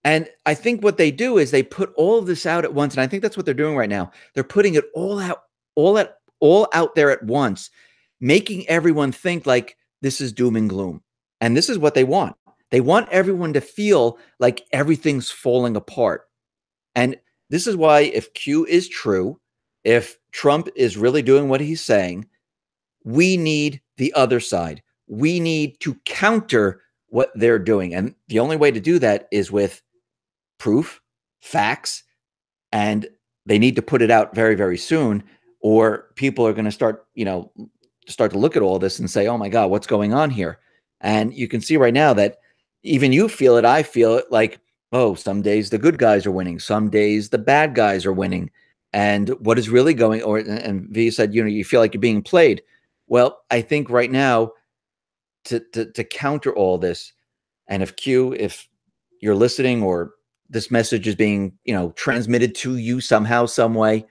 And I think what they do is they put all of this out at once. And I think that's what they're doing right now. They're putting it all out there at once, making everyone think like this is doom and gloom. And this is what they want. They want everyone to feel like everything's falling apart. And this is why if Q is true, if Trump is really doing what he's saying, we need the other side. We need to counter what they're doing. And the only way to do that is with proof, facts, and they need to put it out very, very soon, or people are going to start to look at all this and say, oh my God, what's going on here? And you can see right now that even you feel it, I feel it, like, oh, some days the good guys are winning, some days the bad guys are winning. And what is really going, and V said, you feel like you're being played. Well, I think right now to counter all this, and if you're listening or this message is being, transmitted to you somehow, some way,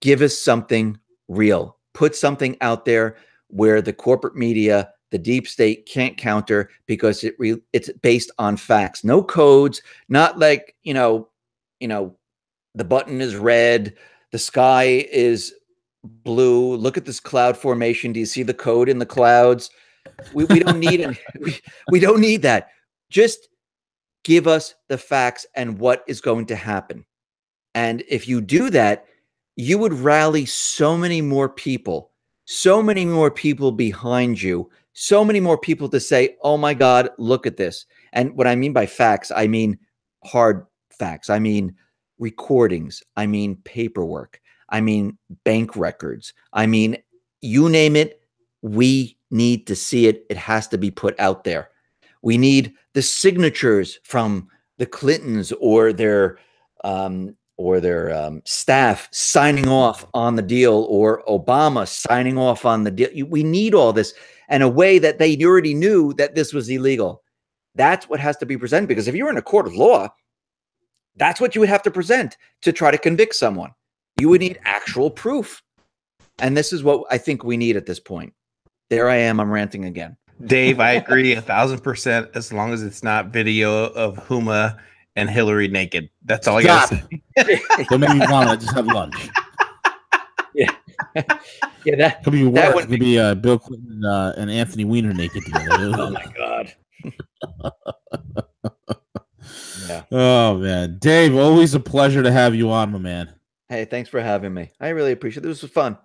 give us something real. Put something out there where the corporate media, the deep state can't counter because it's based on facts. No codes, not like, the button is red, the sky is blue. Look at this cloud formation. Do you see the code in the clouds? We don't need we don't need that. Just give us the facts and what is going to happen. And if you do that, you would rally so many more people behind you, so many more people to say, oh my God, look at this. And what I mean by facts, I mean hard facts. I mean recordings. I mean paperwork. I mean bank records. I mean, you name it, we need to see it. It has to be put out there. We need the signatures from the Clintons or their staff signing off on the deal, or Obama signing off on the deal. We need all this in a way that they already knew that this was illegal. That's what has to be presented, because if you're in a court of law, that's what you would have to present to try to convict someone. You would need actual proof. And this is what I think we need at this point. There I am. I'm ranting again. Dave, I agree 1,000%. As long as it's not video of Huma and Hillary naked, that's all I got to say. Don't make me want to just have lunch. Yeah, that could be worse. Could be Bill Clinton and Anthony Weiner naked together. Oh my God. Yeah. Oh man, Dave, always a pleasure to have you on, my man. Hey, thanks for having me. I really appreciate it. This was fun.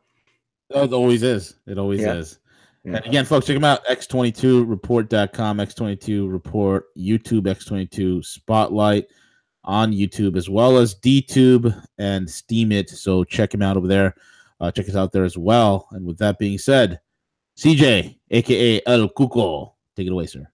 It always is. It always is. Yeah. And again, folks, check them out. X22Report.com, X22 Report, YouTube, X22 Spotlight on YouTube, as well as DTube and Steam It. So check them out over there. Check us out there as well. And with that being said, CJ, aka El Cuco, take it away, sir.